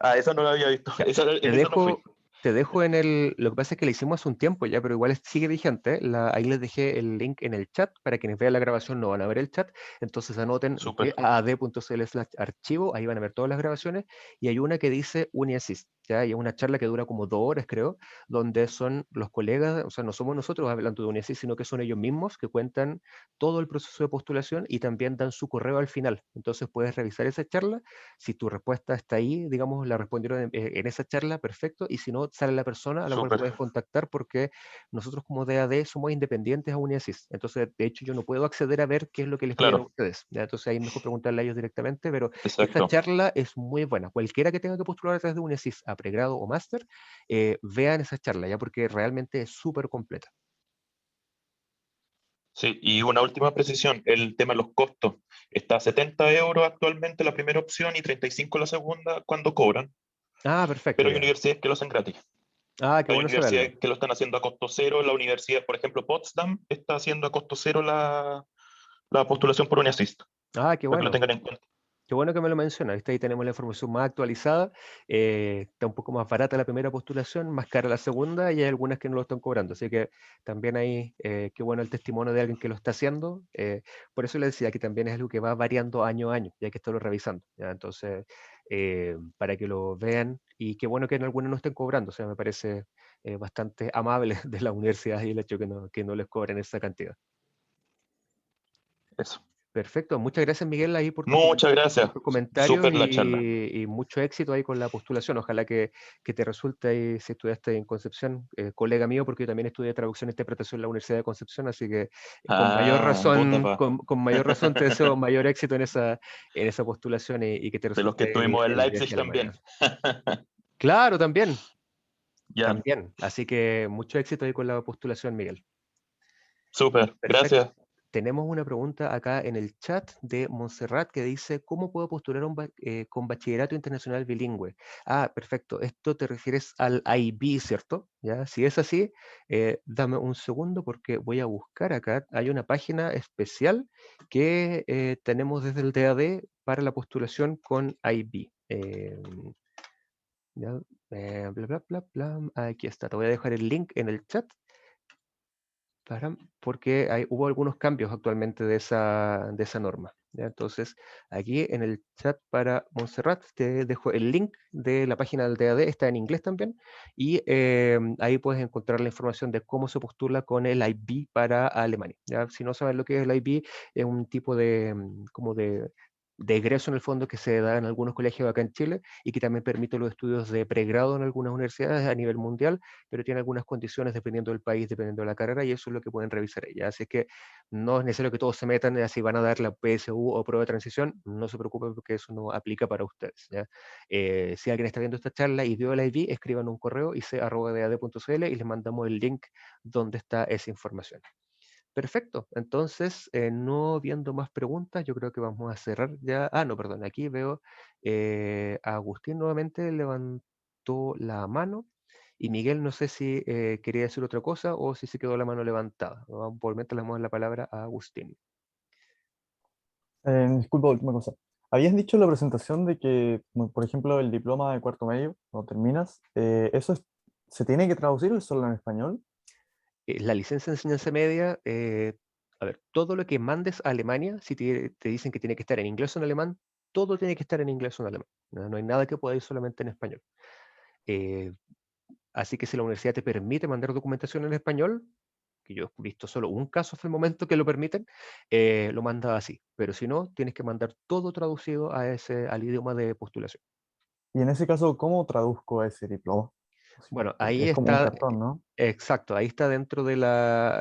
Ah, esa no la había visto. Ya, En esa no fui. te dejo en el... Lo que pasa es que la hicimos hace un tiempo ya, pero igual sigue vigente. Ahí les dejé el link en el chat para quienes vean la grabación no van a ver el chat. Entonces anoten Súper. aad.cl/archivo, ahí van a ver todas las grabaciones. Y hay una que dice UniAssist, ¿ya? Y es una charla que dura como 2 horas, creo, donde son los colegas, o sea, no somos nosotros hablando de UniAssist, sino que son ellos mismos que cuentan todo el proceso de postulación y también dan su correo al final. Entonces puedes revisar esa charla. Si tu respuesta está ahí, digamos, la respondieron en esa charla, perfecto. Y si no, sale la persona a la cual Súper. puedes contactar porque nosotros como DAD somos independientes a UniAssist. Entonces, de hecho, yo no puedo acceder a ver qué es lo que les piden a Claro, ustedes, ¿ya? Entonces, ahí es mejor preguntarle a ellos directamente, pero esta exacto. charla es muy buena. Cualquiera que tenga que postular a través de UniAssist a pregrado o máster, vean esa charla, ¿ya? Porque realmente es súper completa. Sí, y una última precisión, el tema de los costos. Está a 70 euros actualmente la primera opción y 35 la segunda cuando cobran, Ah, perfecto, pero hay ya. universidades que lo hacen gratis. Ah, qué Hay bueno saberlo. universidades que lo están haciendo a costo cero. La universidad, por ejemplo, Potsdam está haciendo a costo cero la postulación por UniAssist, Ah, qué para que lo bueno. tengan en cuenta. Qué bueno que me lo mencionas, ¿viste? Ahí tenemos la información más actualizada. Está un poco más barata la primera postulación, más cara la segunda, y hay algunas que no lo están cobrando. Así que también ahí, qué bueno el testimonio de alguien que lo está haciendo. Por eso le decía que también es algo que va variando año a año, y hay que estarlo revisando, ¿ya? Entonces, para que lo vean, y qué bueno que en algunos no estén cobrando. O sea, me parece bastante amable de la universidad y el hecho que no les cobren esa cantidad. Eso. Perfecto, muchas gracias Miguel ahí Muchas por gracias. tus comentarios Súper la charla. y mucho éxito ahí con la postulación. Ojalá que te resulte ahí si estudiaste en Concepción, colega mío, porque yo también estudié traducción e interpretación en la Universidad de Concepción, así que Ah, bota pa. con mayor razón te deseo mayor éxito en esa postulación y que te De los que resulte estuvimos en el viaje Leipzig a también. Alemania. Claro, también, Ya, también. Así que mucho éxito ahí con la postulación, Miguel. súper. Perfecto. Gracias. Tenemos una pregunta acá en el chat de Montserrat que dice, ¿cómo puedo postular con bachillerato internacional bilingüe? Ah, perfecto. Esto te refieres al IB, ¿cierto? ¿Ya? Si es así, dame un segundo porque voy a buscar acá. Hay una página especial que tenemos desde el DAD para la postulación con IB. Ya, bla, bla, bla, bla. Aquí está. Te voy a dejar el link en el chat porque hubo algunos cambios actualmente de esa norma, ¿ya? Entonces, aquí en el chat para Montserrat te dejo el link de la página del DAD, está en inglés también, y ahí puedes encontrar la información de cómo se postula con el IB para Alemania, ¿ya? Si no sabes lo que es el IB, es un tipo de, como de egreso en el fondo que se da en algunos colegios acá en Chile y que también permite los estudios de pregrado en algunas universidades a nivel mundial, pero tiene algunas condiciones dependiendo del país, dependiendo de la carrera, y eso es lo que pueden revisar ellas. Así que no es necesario que todos se metan, así van a dar la PSU o prueba de transición, no se preocupen porque eso no aplica para ustedes, ¿ya? Si alguien está viendo esta charla y vio el ID, escriban un correo ic@dad.cl y les mandamos el link donde está esa información. Perfecto, entonces, no viendo más preguntas, yo creo que vamos a cerrar ya. Ah, no, perdón, aquí veo a Agustín nuevamente levantó la mano y Miguel no sé si quería decir otra cosa o si se quedó la mano levantada. Por mientras le damos la palabra a Agustín. Disculpa, última cosa. Habías dicho en la presentación de que, bueno, por ejemplo, el diploma de cuarto medio, cuando terminas, ¿se tiene que traducir o es solo en español? La licencia de enseñanza media, a ver, todo lo que mandes a Alemania, si te dicen que tiene que estar en inglés o en alemán, todo tiene que estar en inglés o en alemán. No, no hay nada que pueda ir solamente en español. Eh, Así que si la universidad te permite mandar documentación en español, que yo he visto solo un caso hasta el momento que lo permiten, lo manda así. Pero si no, tienes que mandar todo traducido al idioma de postulación. Y en ese caso, ¿cómo traduzco ese diploma? Sí, Bueno, porque ahí es como un está, cartón, ¿no? exacto, ahí está dentro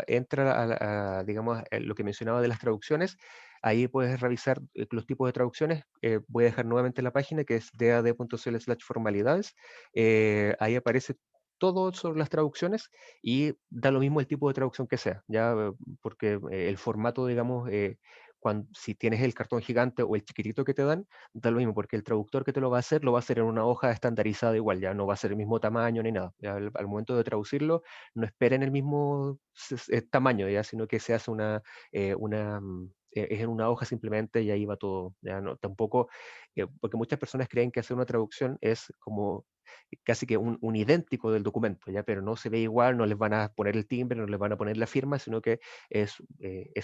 entra digamos, lo que mencionaba de las traducciones. Ahí puedes revisar los tipos de traducciones. Voy a dejar nuevamente la página que es dad.cl/formalidades. Ahí aparece todo sobre las traducciones y da lo mismo el tipo de traducción que sea, ya porque el formato, digamos, si tienes el cartón gigante o el chiquitito que te dan, da lo mismo, porque el traductor que te lo va a hacer en una hoja estandarizada igual, ya no va a ser el mismo tamaño ni nada. Ya al momento de traducirlo, no esperen el mismo tamaño, ya, sino que se hace es en una hoja simplemente y ahí va todo. Ya no, tampoco, porque muchas personas creen que hacer una traducción es como casi que un idéntico del documento, ¿ya? Pero no se ve igual, no les van a poner el timbre, no les van a poner la firma, sino que es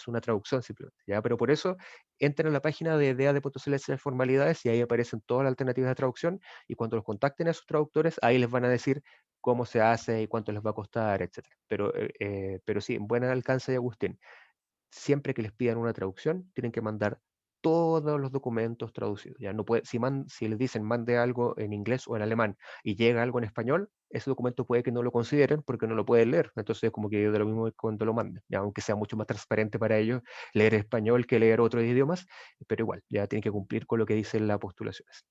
una traducción simplemente, ¿ya? Pero por eso entren a la página de DAD.cl/formalidades y ahí aparecen todas las alternativas de traducción y cuando los contacten a sus traductores, ahí les van a decir cómo se hace y cuánto les va a costar, etcétera. Pero sí, en buen alcance, Agustín, siempre que les pidan una traducción, tienen que mandar todos los documentos traducidos. Ya no puede, si les dicen mande algo en inglés o en alemán y llega algo en español, ese documento puede que no lo consideren porque no lo pueden leer. Entonces es como que de lo mismo que cuando lo manden, ya, aunque sea mucho más transparente para ellos leer español que leer otros idiomas, pero igual, ya tienen que cumplir con lo que dicen las postulaciones.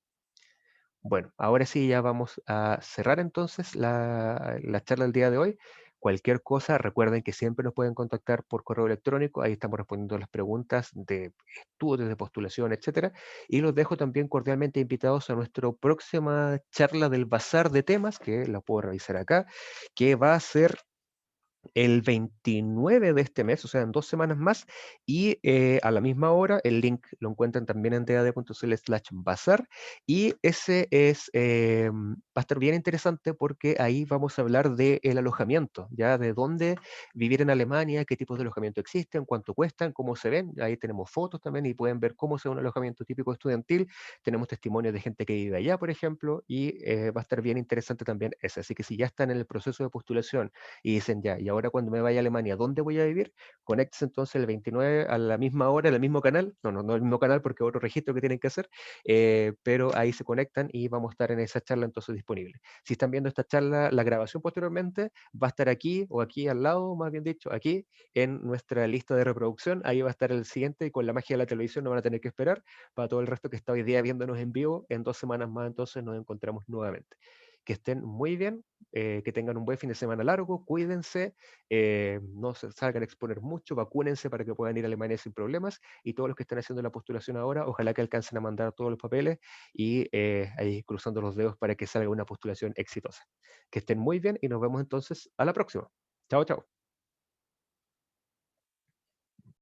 Bueno, ahora sí ya vamos a cerrar entonces la charla del día de hoy. Cualquier cosa, recuerden que siempre nos pueden contactar por correo electrónico, ahí estamos respondiendo las preguntas de estudios, de postulación, etcétera. Y los dejo también cordialmente invitados a nuestra próxima charla del bazar de temas, que la puedo revisar acá, que va a ser el 29 de este mes, o sea, en 2 semanas más, y a la misma hora, el link lo encuentran también en dad.cl/bazar, y ese va a estar bien interesante porque ahí vamos a hablar del alojamiento, ya de dónde vivir en Alemania, qué tipos de alojamiento existen, cuánto cuestan, cómo se ven, ahí tenemos fotos también y pueden ver cómo se ve un alojamiento típico estudiantil, tenemos testimonios de gente que vive allá, por ejemplo, y va a estar bien interesante también ese, así que si ya están en el proceso de postulación, y dicen ya, y ahora cuando me vaya a Alemania, ¿dónde voy a vivir? Conéctese entonces el 29 a la misma hora, en el mismo canal, no el mismo canal porque otro registro que tienen que hacer, pero ahí se conectan y vamos a estar en esa charla entonces disponible. Si están viendo esta charla, la grabación posteriormente va a estar aquí o aquí al lado, más bien dicho, aquí en nuestra lista de reproducción, ahí va a estar el siguiente y con la magia de la televisión no van a tener que esperar para todo el resto que está hoy día viéndonos en vivo, en 2 semanas más entonces nos encontramos nuevamente. Que estén muy bien, que tengan un buen fin de semana largo, cuídense, no se salgan a exponer mucho, vacúnense para que puedan ir a Alemania sin problemas y todos los que están haciendo la postulación ahora, ojalá que alcancen a mandar todos los papeles y ahí cruzando los dedos para que salga una postulación exitosa. Que estén muy bien y nos vemos entonces a la próxima. Chao, chao.